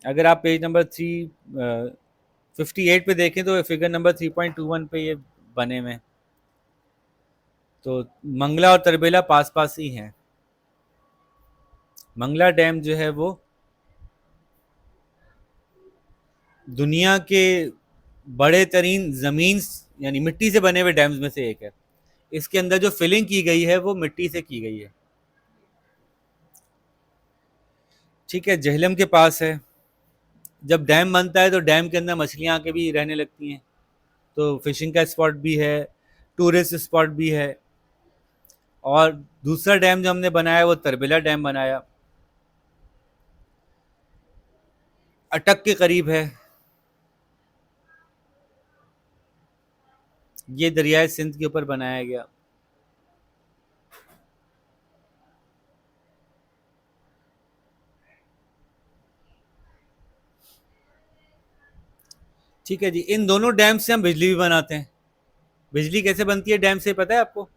अगर आप पेज नंबर 358 पे देखें तो फिगर नंबर 3.21 पे ये बने हुए, तो मंगला और तरबेला पास पास ही हैं। मंगला डैम जो है वो दुनिया के बड़े तरीन ज़मीन यानी मिट्टी से बने हुए डैम्स में से एक है। इसके अंदर जो फिलिंग की गई है वो मिट्टी से की गई है। ठीक है, जेहलम के पास है। जब डैम बनता है तो डैम के अंदर मछलियाँ आके भी रहने लगती हैं, तो फिशिंग का स्पॉट भी है, टूरिस्ट स्पॉट भी है। और दूसरा डैम जो हमने बनाया वो तरबेला डैम बनाया, अटक के करीब है। ये दरियाए सिंध के ऊपर बनाया गया। ठीक है जी, इन दोनों डैम से हम बिजली भी बनाते हैं। बिजली कैसे बनती है डैम से, पता है आपको?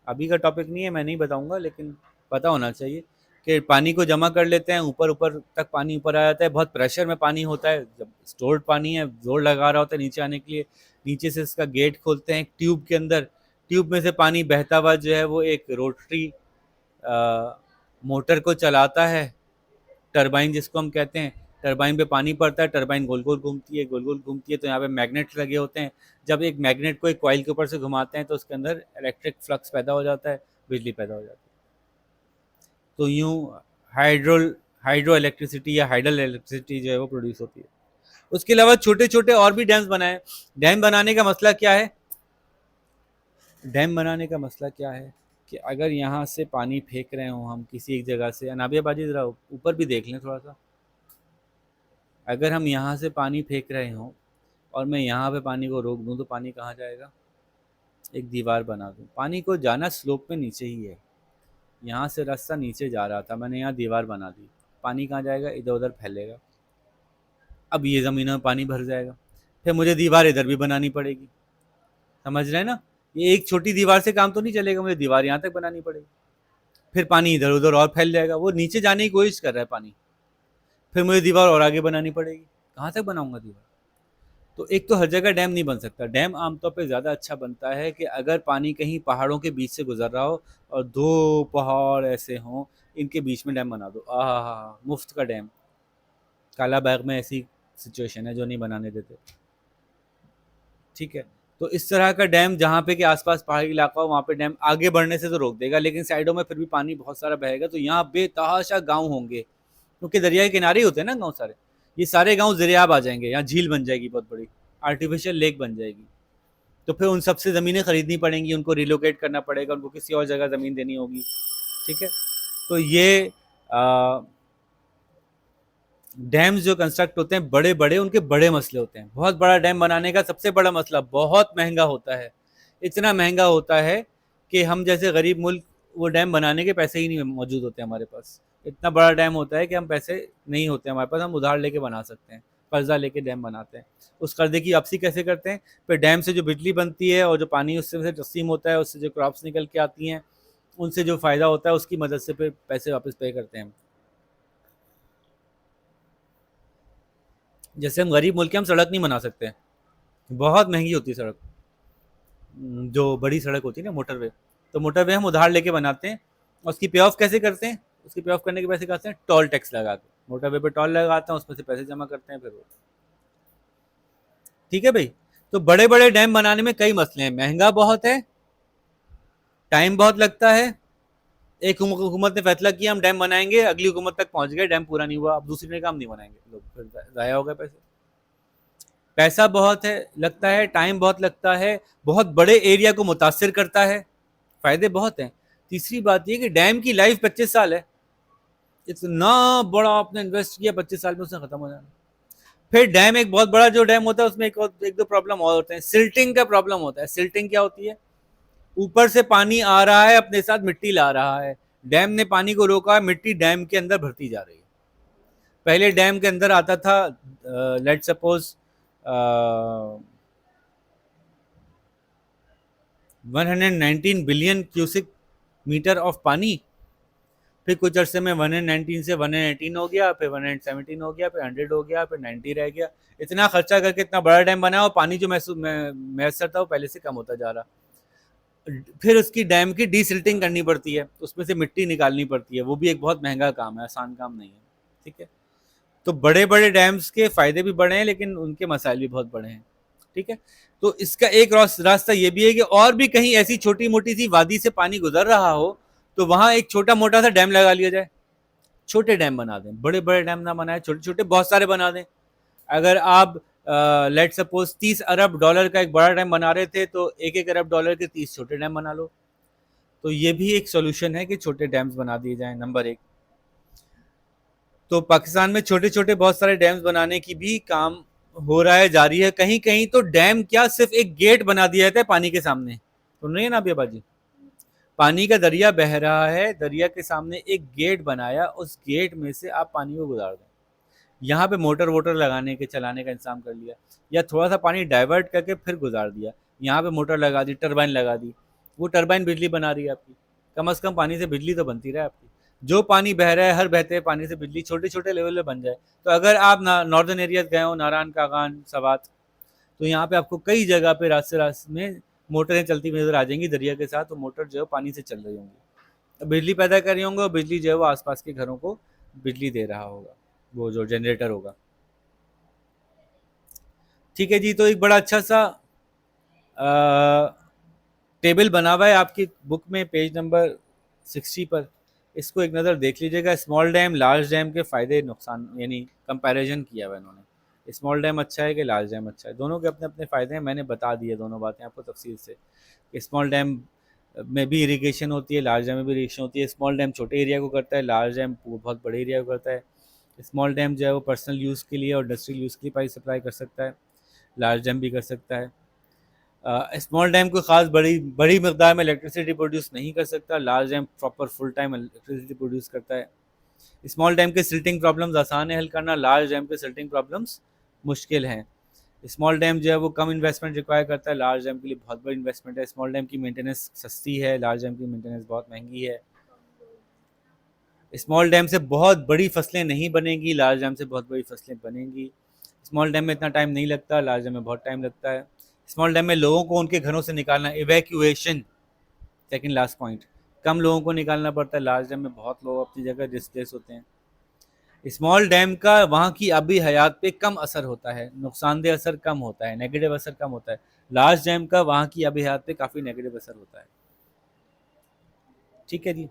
अभी का टॉपिक नहीं है, मैं नहीं बताऊंगा, लेकिन पता होना चाहिए कि पानी को जमा कर लेते हैं, ऊपर ऊपर तक पानी ऊपर आ जाता है, बहुत प्रेशर में पानी होता है, जब स्टोर्ड पानी है जोर लगा रहा होता है नीचे आने के लिए, नीचे से इसका गेट खोलते हैं एक ट्यूब के अंदर, ट्यूब में से पानी बहता हुआ जो है वो एक रोटरी मोटर को चलाता है, टरबाइन जिसको हम कहते हैं, टरबाइन पे पानी पड़ता है, टरबाइन गोल गोल घूमती है, गोल गोल घूमती है, तो यहाँ पे मैग्नेट्स लगे होते हैं, जब एक मैग्नेट को एक कॉइल के ऊपर से घुमाते हैं तो उसके अंदर इलेक्ट्रिक फ्लक्स पैदा हो जाता है, बिजली पैदा हो जाती है। तो यूं हाइड्रो हाइड्रो इलेक्ट्रिसिटी या हाइडल इलेक्ट्रिसिटी जो है वो प्रोड्यूस होती है। उसके अलावा छोटे छोटे और भी डैम्स बनाए। डैम बनाने का मसला क्या है, डैम बनाने का मसला क्या है कि अगर यहाँ से पानी फेंक रहे हो हम किसी एक जगह से, अनाबिया बाजी जरा ऊपर भी देख लें थोड़ा सा, अगर हम यहाँ से पानी फेंक रहे हों और मैं यहाँ पे पानी को रोक दूँ तो पानी कहाँ जाएगा, एक दीवार बना दूँ, पानी को जाना स्लोप में नीचे ही है, यहाँ से रास्ता नीचे जा रहा था, मैंने यहाँ दीवार बना दी, पानी कहाँ जाएगा, इधर उधर फैलेगा, अब ये ज़मीनों में पानी भर जाएगा, फिर मुझे दीवार इधर भी बनानी पड़ेगी, समझ रहे हैं ना, ये एक छोटी दीवार से काम तो नहीं चलेगा, मुझे दीवार यहाँ तक बनानी पड़ेगी, फिर पानी इधर उधर और फैल जाएगा, वो नीचे जाने की कोशिश कर रहा है पानी, फिर मुझे दीवार और आगे बनानी पड़ेगी, कहाँ तक बनाऊंगा दीवार। तो एक तो हर जगह डैम नहीं बन सकता, डैम आमतौर पे ज़्यादा अच्छा बनता है कि अगर पानी कहीं पहाड़ों के बीच से गुजर रहा हो और दो पहाड़ ऐसे हों, इनके बीच में डैम बना दो, आहा मुफ्त का डैम। काला बाग में ऐसी सिचुएशन है जो नहीं बनाने देते, ठीक है। तो इस तरह का डैम जहाँ पे कि आसपास पहाड़ी इलाका हो वहाँ पे डैम आगे बढ़ने से तो रोक देगा, लेकिन साइडों में फिर भी पानी बहुत सारा बहेगा, तो यहाँ बेतहाशा गांव होंगे, क्योंकि दरिया के किनारे ही होते हैं ना गांव सारे, ये सारे गांव दरियाब आ जाएंगे, यहाँ झील बन जाएगी बहुत बड़ी, आर्टिफिशियल लेक बन जाएगी, तो फिर उन सबसे ज़मीनें खरीदनी पड़ेंगी, उनको रिलोकेट करना पड़ेगा, उनको किसी और जगह ज़मीन देनी होगी, ठीक है। तो ये डैम्स जो कंस्ट्रक्ट होते हैं बड़े बड़े, उनके बड़े मसले होते हैं। बहुत बड़ा डैम बनाने का सबसे बड़ा मसला बहुत महंगा होता है, इतना महंगा होता है कि हम जैसे गरीब मुल्क वो डैम बनाने के पैसे ही नहीं मौजूद होते हमारे पास, इतना बड़ा डैम होता है कि हम पैसे नहीं होते हमारे पास, हम उधार लेके बना सकते हैं, कर्जा लेके डैम बनाते हैं। उस कर्जे की वापसी कैसे करते हैं, फिर डैम से जो बिजली बनती है और जो पानी उससे से तस्सीम होता है, उससे जो क्रॉप्स निकल के आती हैं, उनसे जो फ़ायदा होता है उसकी मदद से फिर पैसे वापस पे करते हैं। जैसे हम गरीब मुल्क के हम सड़क नहीं बना सकते, बहुत महंगी होती है सड़क, जो बड़ी सड़क होती है ना मोटरवे, तो मोटरवे हम उधार लेके बनाते हैं, और उसकी पे ऑफ कैसे करते हैं, उसकी पे ऑफ करने के पैसे कहते हैं टोल टैक्स लगा के, मोटरवे पे टोल लगाते हैं, उसमें से पैसे जमा करते हैं फिर वो, ठीक है भाई। तो बड़े बड़े डैम बनाने में कई मसले हैं, महंगा बहुत है, टाइम बहुत लगता है, एक हुकूमत ने फैसला किया हम डैम बनाएंगे, अगली हुकूमत तक पहुंच गए, डैम पूरा नहीं हुआ, अब दूसरी ने काम नहीं बनाएंगे, लोग फिर ज़ाया हो गए पैसे, पैसा बहुत है लगता है, टाइम बहुत लगता है, बहुत बड़े एरिया को मुतासर करता है, फायदे बहुत हैं। तीसरी बात ये कि डैम की लाइफ 25 साल है, इतना बड़ा आपने इन्वेस्ट किया, 25 साल में उसने खत्म हो जाना। फिर डैम एक बहुत बड़ा जो डैम होता है उसमें एक दो प्रॉब्लम और होते हैं, सिल्टिंग का प्रॉब्लम होता है। सिल्टिंग क्या होती है, ऊपर से पानी आ रहा है अपने साथ मिट्टी ला रहा है, डैम ने पानी को रोका है, मिट्टी डैम के अंदर भरती जा रही है। पहले डैम के अंदर आता था let suppose 119 billion cubic meter of पानी, फिर कुछ अरसे में 119 से 118 हो गया, फिर 117 हो गया, फिर 100 हो गया, फिर 90 रह गया। इतना खर्चा करके इतना बड़ा डैम बना और पानी जो मैसर था वो पहले से कम होता जा रहा। फिर उसकी डैम की डीसिल्टिंग करनी पड़ती है, उसमें से मिट्टी निकालनी पड़ती है, वो भी एक बहुत महंगा काम है, आसान काम नहीं है, ठीक है। तो बड़े बड़े डैम्स के फायदे भी बड़े हैं लेकिन उनके मसाइल भी बहुत बड़े हैं, ठीक है। तो इसका एक रास्ता ये भी है कि और भी कहीं ऐसी छोटी मोटी सी वादी से पानी गुजर रहा हो तो वहां एक छोटा मोटा सा डैम लगा लिया जाए, छोटे डैम बना दें, बड़े बड़े डैम ना बनाए, छोटे छोटे बहुत सारे बना दें। अगर आप लेट सपोज 30 अरब डॉलर का एक बड़ा डैम बना रहे थे तो 1-1 अरब डॉलर के 30 छोटे डैम बना लो। तो ये भी एक सोल्यूशन है कि छोटे डैम्स बना दिए जाएं, नंबर एक। तो पाकिस्तान में छोटे छोटे बहुत सारे डैम्स बनाने की भी काम हो रहा है, जारी है। कहीं कहीं तो डैम क्या सिर्फ एक गेट बना दिया जाता है पानी के सामने, सुन रही है ना आप ये बाजी, पानी का दरिया बह रहा है, दरिया के सामने एक गेट बनाया, उस गेट में से आप पानी को गुजार दें, यहाँ पे मोटर वोटर लगाने के चलाने का इंतजाम कर लिया, या थोड़ा सा पानी डाइवर्ट करके फिर गुजार दिया, यहाँ पे मोटर लगा दी, टरबाइन लगा दी, वो टरबाइन बिजली बना रही है आपकी, कम से कम पानी से बिजली तो बनती रहे आपकी। जो पानी बह रहा है, हर बहते हुए पानी से बिजली छोटे छोटे लेवल पे बन जाए। तो अगर आप नॉर्दर्न एरियाज गए हो, नारायण कागान, सवात, तो यहाँ पे आपको कई जगह पे रास्ते रास्ते में मोटरें चलती हुई नजर आ जाएंगी दरिया के साथ, तो मोटर जो है पानी से चल रही होंगी, तो बिजली पैदा कर रही होंगे, और बिजली जो है वो आसपास के घरों को बिजली दे रहा होगा, वो जो जनरेटर होगा। ठीक है जी, तो एक बड़ा अच्छा सा टेबल बना हुआ है आपकी बुक में, पेज नंबर 60 पर। इसको एक नज़र देख लीजिएगा। स्मॉल डैम लार्ज डैम के फ़ायदे नुकसान यानी कंपैरिजन किया हुआ है इन्होंने। स्मॉल डैम अच्छा है कि लार्ज डैम अच्छा है, दोनों के अपने अपने फ़ायदे हैं। मैंने बता दिए दोनों बातें आपको तफसील से। स्मॉल डैम में भी इरीगेशन होती है, लार्ज डैम में भी इरीगेशन होती है। स्मॉल डैम छोटे एरिया को करता है, लार्ज डैम बहुत बड़े एरिया को करता है। स्मॉल डैम जो है वो पर्सनल यूज़ के लिए और इंडस्ट्रियल यूज़ के लिए पानी सप्लाई कर सकता है, लार्ज डैम भी कर सकता है। स्मॉल डैम कोई ख़ास बड़ी बड़ी मकदार में इलेक्ट्रिसिटी प्रोड्यूस नहीं कर सकता, large dam proper full time electricity produce करता है। स्मॉल डैम के सिल्टिंग प्रॉब्लम्स आसान है हल करना, लार्ज डैम के सिल्टिंग प्रॉब्लम्स मुश्किल हैं। स्मॉल डैम जो है वो कम इन्वेस्टमेंट रिक्वायर करता है, लार्ज डैम के लिए बहुत बड़ी इन्वेस्टमेंट है। स्मॉल डैम की मेंटेनेंस सस्ती है, लार्ज डैम की मेंटेनेंस बहुत महंगी है। स्मॉल डैम से बहुत बड़ी फसलें नहीं बनेंगी, लार्ज डैम से बहुत बड़ी फसलें बनेंगी। स्मॉल डैम में इतना टाइम नहीं लगता, लार्ज डैम में बहुत टाइम लगता है। स्मॉल डैम में लोगों को उनके घरों से निकालना, इवैक्यूएशन, सेकंड लास्ट पॉइंट, कम लोगों को निकालना पड़ता है। लार्ज डैम में बहुत लोग अपनी जगह डिस्प्लेस होते हैं। स्मॉल डैम का वहाँ की आबी हयात पे कम असर होता है, नुकसानदेह असर कम होता है, नेगेटिव असर कम होता है। लार्ज डैम का वहाँ की आबी हयात पे काफ़ी नेगेटिव असर होता है। ठीक है जी।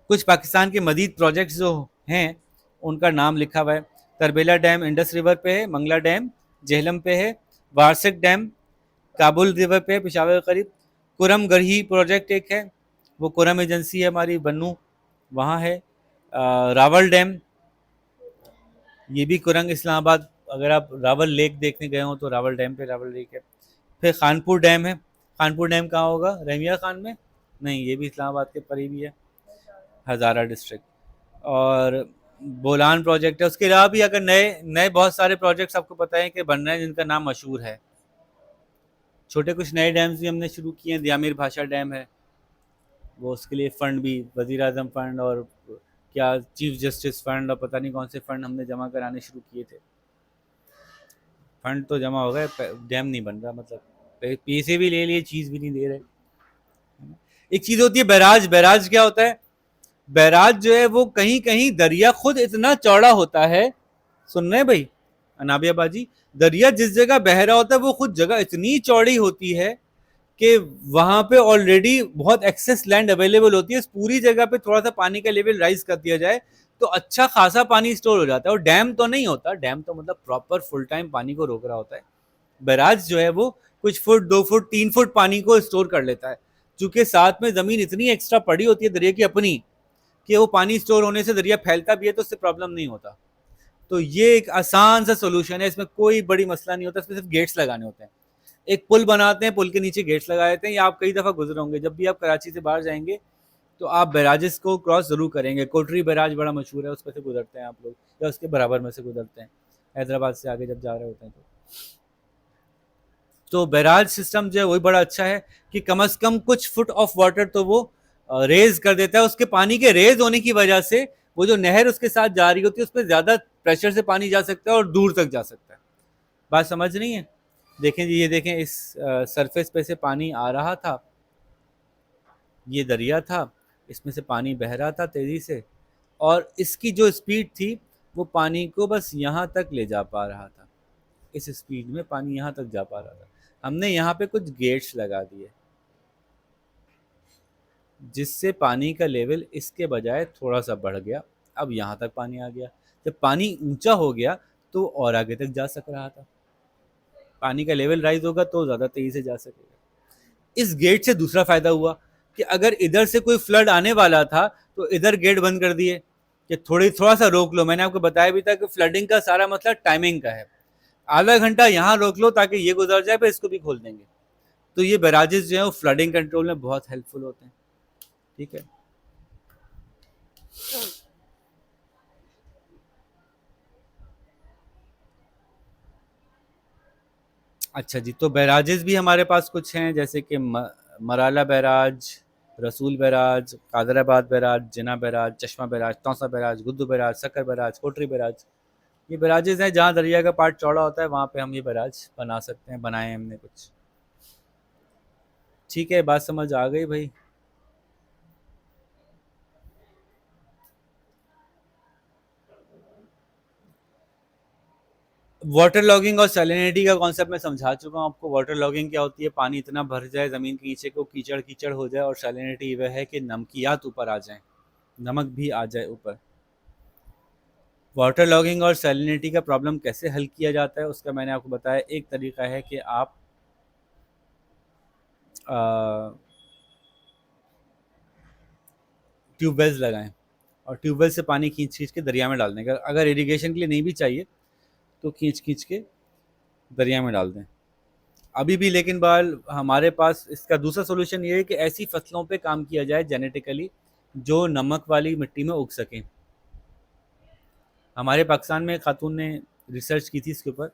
कुछ पाकिस्तान के मजीद प्रोजेक्ट्स जो हैं उनका नाम लिखा हुआ है। तरबेला डैम इंडस रिवर पे है, मंगला डैम जेहलम पे है, वारसिक डैम काबुल रिवर पे है, पेशावर के करीब। कुरम गढ़ी प्रोजेक्ट एक है, वो कुरम एजेंसी है हमारी बन्नू, वहाँ है। रावल डैम, ये भी कुरंग इस्लामाबाद, अगर आप रावल लेक देखने गए हो तो रावल डैम पे रावल लेक है। फिर खानपुर डैम है। खानपुर डैम कहाँ होगा, रमिया खान में? नहीं, ये भी इस्लामाबाद के करीब ही है, हज़ारा डिस्ट्रिक्ट। और बोलान प्रोजेक्ट है। उसके अलावा भी अगर नए नए बहुत सारे प्रोजेक्ट्स आपको पता है कि बन रहे हैं जिनका नाम मशहूर है। छोटे कुछ नए डैम्स भी हमने शुरू किए हैं। दियामिर भाषा डैम है, वो उसके लिए फ़ंड भी वज़ीर आज़म फ़ंड और क्या चीफ जस्टिस फ़ंड और पता नहीं कौन से फ़ंड हमने जमा कराने शुरू किए थे। फंड तो जमा हो गए, डैम नहीं बन रहा, मतलब पैसे भी ले लिए, चीज़ भी नहीं दे रहे। एक चीज़ होती है बैराज। बैराज क्या होता है? बैराज जो है वो कहीं कहीं दरिया खुद इतना चौड़ा होता है, सुन रहे हैं भाई अनाबिया बाजी, दरिया जिस जगह बह रहा होता है वो खुद जगह इतनी चौड़ी होती है कि वहां पे ऑलरेडी बहुत एक्सेस लैंड अवेलेबल होती है। इस पूरी जगह पे थोड़ा सा पानी का लेवल राइज कर दिया जाए तो अच्छा खासा पानी स्टोर हो जाता है। और डैम तो नहीं होता, डैम तो मतलब प्रॉपर फुल टाइम पानी को रोक रहा होता है। बैराज जो है वो कुछ फुट, 2 फुट, 3 फुट पानी को स्टोर कर लेता है, चूंकि साथ में जमीन इतनी एक्स्ट्रा पड़ी होती है दरिया की अपनी, कि वो पानी स्टोर होने से दरिया फैलता भी है तो उससे प्रॉब्लम नहीं होता। तो ये एक आसान सा सोल्यूशन है, इसमें कोई बड़ी मसला नहीं होता, इसमें सिर्फ गेट्स लगाने होते हैं। एक पुल बनाते हैं, पुल के नीचे गेट्स लगा देते हैं। या आप कई दफ़ा गुजरे होंगे, जब भी आप कराची से बाहर जाएंगे तो आप बैराजेस को क्रॉस जरूर करेंगे। कोटरी बैराज बड़ा मशहूर है, उस पर से गुजरते हैं आप लोग, या उसके बराबर में से गुजरते हैं हैदराबाद से आगे जब जा रहे होते हैं तो बैराज सिस्टम जो है वही बड़ा अच्छा है कि कम से कम कुछ फुट ऑफ वाटर तो वो रेज कर देता है। उसके पानी के रेज होने की वजह से वो जो नहर उसके साथ जा रही होती है उस पर ज़्यादा प्रेशर से पानी जा सकता है और दूर तक जा सकता है। बात समझ रही है? देखें जी, ये देखें, इस सरफेस पे से पानी आ रहा था, ये दरिया था, इसमें से पानी बह रहा था तेज़ी से, और इसकी जो स्पीड थी वो पानी को बस यहाँ तक ले जा पा रहा था। इस स्पीड में पानी यहाँ तक जा पा रहा था। हमने यहाँ पे कुछ गेट्स लगा दिए जिससे पानी का लेवल इसके बजाय थोड़ा सा बढ़ गया। अब यहाँ तक पानी आ गया। जब पानी ऊंचा हो गया तो और आगे तक जा सक रहा था। पानी का लेवल राइज होगा तो ज़्यादा तेज़ी से जा सकेगा। इस गेट से दूसरा फ़ायदा हुआ कि अगर इधर से कोई फ्लड आने वाला था तो इधर गेट बंद कर दिए कि थोड़ा सा रोक लो। मैंने आपको बताया भी था कि फ्लडिंग का सारा मतलब टाइमिंग का है। आधा घंटा यहाँ रोक लो ताकि ये गुजर जाए, फिर इसको भी खोल देंगे। तो ये बैराजेस जो है वो फ्लडिंग कंट्रोल में बहुत हेल्पफुल होते हैं। ठीक है। अच्छा जी, तो बैराजेस भी हमारे पास कुछ हैं, जैसे कि मराला बैराज, रसूल बैराज, कादराबाद बैराज, जिना बैराज, चश्मा बैराज, तौसा बैराज, गुद्दू बैराज, सक्कर बैराज, कोटरी बैराज। ये बैराजेस हैं जहाँ दरिया का पार्ट चौड़ा होता है, वहाँ पे हम ये बैराज बना सकते हैं, बनाए हैं हमने कुछ। ठीक है, बात समझ आ गई भाई। वाटर लॉगिंग और सैलिनिटी का कॉन्सेप्ट मैं समझा चुका हूँ आपको। वाटर लॉगिंग क्या होती है? पानी इतना भर जाए ज़मीन के नीचे को कीचड़ कीचड़ हो जाए, और सैलिनिटी वह है कि नमकियात ऊपर आ जाए, नमक भी आ जाए ऊपर। वाटर लॉगिंग और सैलिनिटी का प्रॉब्लम कैसे हल किया जाता है उसका मैंने आपको बताया। एक तरीका है कि आप ट्यूबवेल्स लगाएं, और ट्यूबवेल से पानी खींच खींच के दरिया में डाल दें। अगर इरिगेशन के लिए नहीं भी चाहिए तो खींच खींच के दरिया में डाल दें अभी भी। लेकिन बाल हमारे पास इसका दूसरा सोल्यूशन ये है कि ऐसी फसलों पे काम किया जाए जेनेटिकली जो नमक वाली मिट्टी में उग सकें। हमारे पाकिस्तान में एक खातून ने रिसर्च की थी इसके ऊपर,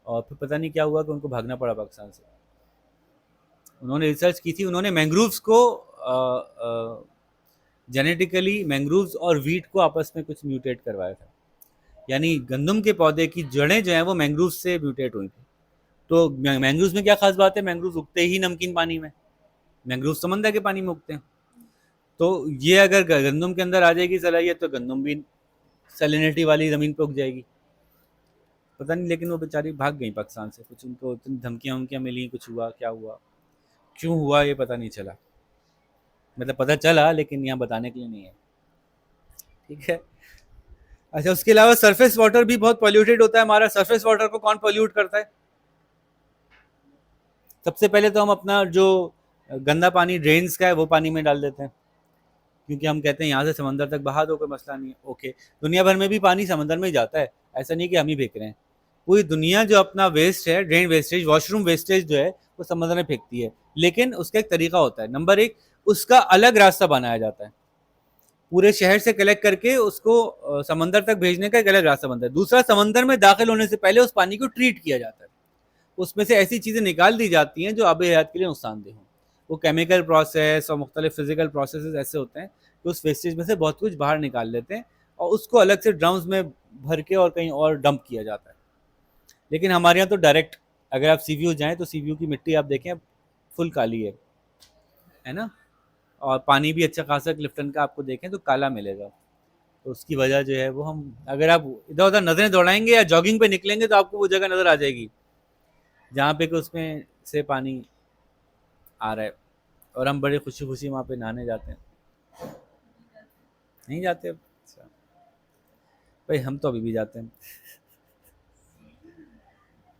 और फिर पता नहीं क्या हुआ कि उनको भागना पड़ा पाकिस्तान से। उन्होंने रिसर्च की थी, उन्होंने मैंग्रोव्स को जेनेटिकली मैंग्रोव्स और वीट को आपस में कुछ म्यूटेट करवाया था। यानी गंदम के पौधे की जड़ें जो हैं वो मैंग्रोव्स से म्यूटेट हुई थी। तो मैंग्रोव्स में क्या खास बात है? मैंग्रोव्स उगते ही नमकीन पानी में, मैंग्रोव समंदर के पानी में उगते हैं। तो ये अगर गंदम के अंदर आ जाएगी सलाहियत तो गंदम भी सैलिनिटी वाली ज़मीन पे उग जाएगी। पता नहीं, लेकिन वो बेचारी भाग गई पाकिस्तान से, कुछ उनको इतनी धमकियाँ वमकियाँ मिली, कुछ हुआ, क्या हुआ, क्यों हुआ ये पता नहीं चला। मतलब पता चला लेकिन यहाँ बताने के लिए नहीं है। ठीक है। अच्छा, उसके अलावा सरफेस वाटर भी बहुत पॉल्यूटेड होता है हमारा। सरफेस वाटर को कौन पॉल्यूट करता है? सबसे पहले तो हम अपना जो गंदा पानी ड्रेन्स का है वो पानी में डाल देते हैं, क्योंकि हम कहते हैं यहाँ से समंदर तक बहा दो, कोई मसला नहीं है। ओके, दुनिया भर में भी पानी समंदर में ही जाता है, ऐसा नहीं कि हम ही फेंक रहे हैं। पूरी दुनिया जो अपना वेस्ट है, ड्रेन वेस्टेज, वॉशरूम वेस्टेज जो है वो समंदर में फेंकती है। लेकिन उसका एक तरीका होता है। नंबर एक, उसका अलग रास्ता बनाया जाता है। पूरे शहर से कलेक्ट करके उसको समंदर तक भेजने का एक अलग रास्ता बनता है। दूसरा, समंदर में दाखिल होने से पहले उस पानी को ट्रीट किया जाता है। उसमें से ऐसी चीज़ें निकाल दी जाती हैं जो आब हयात के लिए नुकसानदेह हों। वो केमिकल प्रोसेस और मुख्तलिफ फिजिकल प्रोसेस ऐसे होते हैं कि उस वेस्टेज में से बहुत कुछ बाहर निकाल लेते हैं, और उसको अलग से ड्रम्स में भर के और कहीं और डंप किया जाता है। लेकिन हमारे यहाँ तो डायरेक्ट, अगर आप सीवीयू जाएँ तो सीवीयू की मिट्टी आप देखें फुल काली है ना? और पानी भी अच्छा खासा क्लिफ्टन का आपको देखें तो काला मिलेगा। तो उसकी वजह जो है वो, हम अगर आप इधर उधर नजरें दौड़ाएंगे या जॉगिंग पे निकलेंगे तो आपको वो जगह नजर आ जाएगी जहाँ पे कि उसमें से पानी आ रहा है, और हम बड़े खुशी खुशी वहाँ पे नहाने जाते हैं। नहीं जाते? अच्छा भाई, हम तो अभी भी जाते हैं।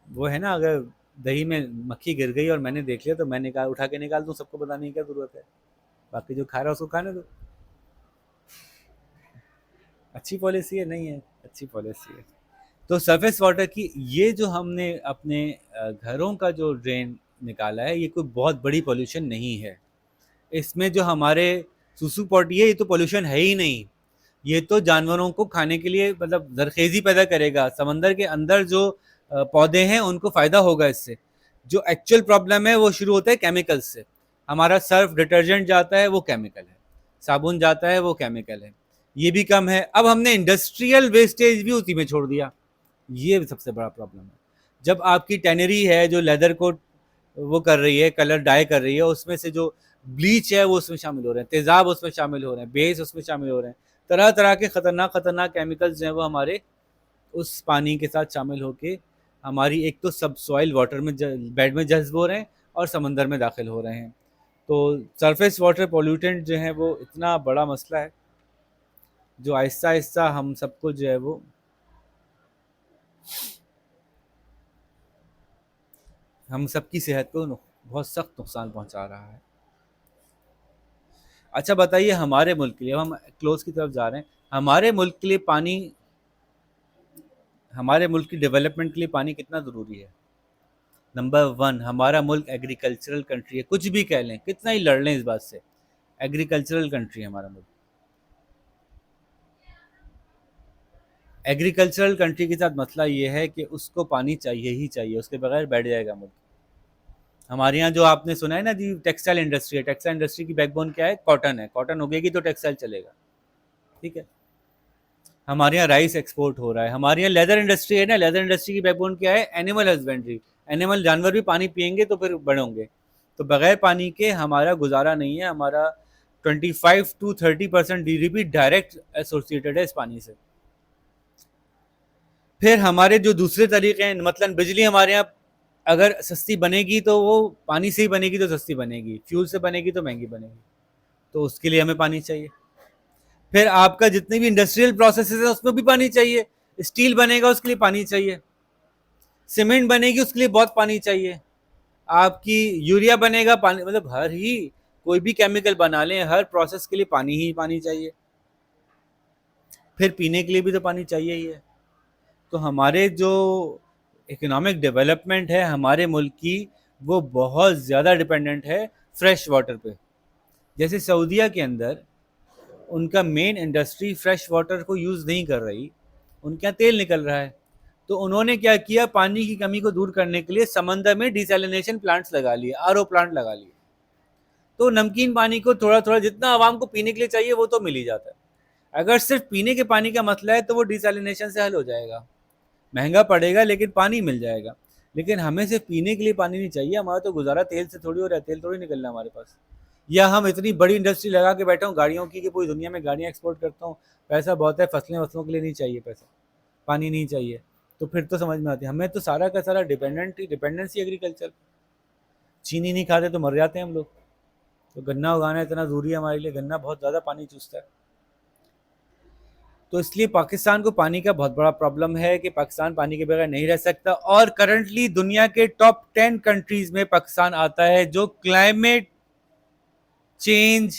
वो है ना, अगर दही में मक्खी गिर गई और मैंने देख लिया तो मैं निकाल उठा के निकाल दूँ, सबको बताने की क्या जरूरत है? बाकी जो खा रहा है उसको खाने दो। अच्छी पॉलिसी है, नहीं है? अच्छी पॉलिसी है। तो सरफेस वाटर की ये जो हमने अपने घरों का जो ड्रेन निकाला है, ये कोई बहुत बड़ी पॉल्यूशन नहीं है। इसमें जो हमारे सुसु पॉटी है, ये तो पॉल्यूशन है ही नहीं। ये तो जानवरों को खाने के लिए मतलब जरखेज़ी पैदा करेगा। समंदर के अंदर जो पौधे हैं उनको फ़ायदा होगा इससे। जो एक्चुअल प्रॉब्लम है वो शुरू होता है केमिकल्स से। हमारा सर्फ डिटर्जेंट जाता है वो केमिकल है, साबुन जाता है वो केमिकल है। ये भी कम है, अब हमने इंडस्ट्रियल वेस्टेज भी उसी में छोड़ दिया। ये सबसे बड़ा प्रॉब्लम है। जब आपकी टैनरी है जो लेदर को वो कर रही है, कलर डाई कर रही है, उसमें से जो ब्लीच है वो उसमें शामिल हो रहे हैं, तेज़ाब उसमें शामिल हो रहे हैं, बेस उसमें शामिल हो रहे हैं, तरह तरह के खतरनाक खतरनाक केमिकल्स जो हैं वो हमारे उस पानी के साथ शामिल होके हमारी एक तो सब सॉइल वाटर में बेड में जज्ब हो रहे हैं, और समंदर में दाखिल हो रहे हैं। तो सरफेस वाटर पोल्यूटेंट जो है वो इतना बड़ा मसला है जो आहिस्ता आहिस्ता हम सबको जो है वो हम सबकी सेहत को बहुत सख्त नुकसान पहुंचा रहा है। अच्छा बताइए, हमारे मुल्क के लिए, हम क्लोज की तरफ जा रहे हैं, हमारे मुल्क के लिए पानी, हमारे मुल्क की डेवलपमेंट के लिए पानी कितना ज़रूरी है? नंबर वन, हमारा मुल्क एग्रीकल्चरल कंट्री है। कुछ भी कह लें, कितना ही लड़ लें इस बात से, एग्रीकल्चरल कंट्री है हमारा मुल्क। एग्रीकल्चरल कंट्री के साथ मसला ये है कि उसको पानी चाहिए ही चाहिए, उसके बगैर बैठ जाएगा मुल्क। हमारे यहाँ जो आपने सुना है ना जी, टेक्सटाइल इंडस्ट्री है, टेक्सटाइल इंडस्ट्री की बैकबोन क्या है? कॉटन है। कॉटन उगेगी तो टेक्सटाइल चलेगा, ठीक है। हमारे यहाँ राइस एक्सपोर्ट हो रहा है। हमारे यहाँ लेदर इंडस्ट्री है ना, लेदर इंडस्ट्री की बैकबोन क्या है? Animal husbandry. एनिमल जानवर भी पानी पियेंगे तो फिर बड़े होंगे। तो बगैर पानी के हमारा गुजारा नहीं है। हमारा 25 to 30% जीडीपी डायरेक्ट एसोसिएटेड है इस पानी से। फिर हमारे जो दूसरे तरीके हैं, मतलब बिजली हमारे यहाँ अगर सस्ती बनेगी तो वो पानी से ही बनेगी तो सस्ती बनेगी, फ्यूल से बनेगी तो महंगी बनेगी। तो उसके लिए हमें पानी चाहिए। फिर आपका जितने भी इंडस्ट्रियल प्रोसेसेस है उसमें भी पानी चाहिए। स्टील बनेगा उसके लिए पानी चाहिए, सीमेंट बनेगी उसके लिए बहुत पानी चाहिए, आपकी यूरिया बनेगा पानी, मतलब हर ही कोई भी केमिकल बना लें, हर प्रोसेस के लिए पानी ही पानी चाहिए। फिर पीने के लिए भी तो पानी चाहिए ही है। तो हमारे जो इकोनॉमिक डेवलपमेंट है हमारे मुल्क की, वो बहुत ज़्यादा डिपेंडेंट है फ्रेश वाटर पे। जैसे सऊदीया के अंदर उनका मेन इंडस्ट्री फ्रेश वाटर को यूज़ नहीं कर रही, उनके यहाँ तेल निकल रहा है। तो उन्होंने क्या किया, पानी की कमी को दूर करने के लिए समंदर में डिसैलिनेशन प्लांट्स लगा लिए, आरओ प्लांट लगा लिए। तो नमकीन पानी को थोड़ा थोड़ा जितना आवाम को पीने के लिए चाहिए वो तो मिल ही जाता है। अगर सिर्फ पीने के पानी का मसला है तो वो डिसैलिनेशन से हल हो जाएगा, महंगा पड़ेगा लेकिन पानी मिल जाएगा। लेकिन हमें सिर्फ पीने के लिए पानी नहीं चाहिए, हमारा तो गुजारा तेल से थोड़ी हो रहा है, तेल थोड़ी निकलना हमारे पास। या हम इतनी बड़ी इंडस्ट्री लगा के बैठे हूँ गाड़ियों की कि पूरी दुनिया में गाड़ियाँ एक्सपोर्ट करता हूँ, पैसा बहुत है, फसलों के लिए नहीं चाहिए पैसा, पानी नहीं चाहिए। तो फिर तो समझ में आती है, हमें तो सारा का सारा डिपेंडेंसी एग्रीकल्चर। चीनी नहीं खाते तो मर जाते हैं हम लोग। तो गन्ना उगाना इतना ज़रूरी है हमारे लिए, गन्ना बहुत ज़्यादा पानी चूसता है। तो इसलिए पाकिस्तान को पानी का बहुत बड़ा प्रॉब्लम है कि पाकिस्तान पानी के बगैर नहीं रह सकता। और करंटली दुनिया के टॉप 10 कंट्रीज में पाकिस्तान आता है जो क्लाइमेट चेंज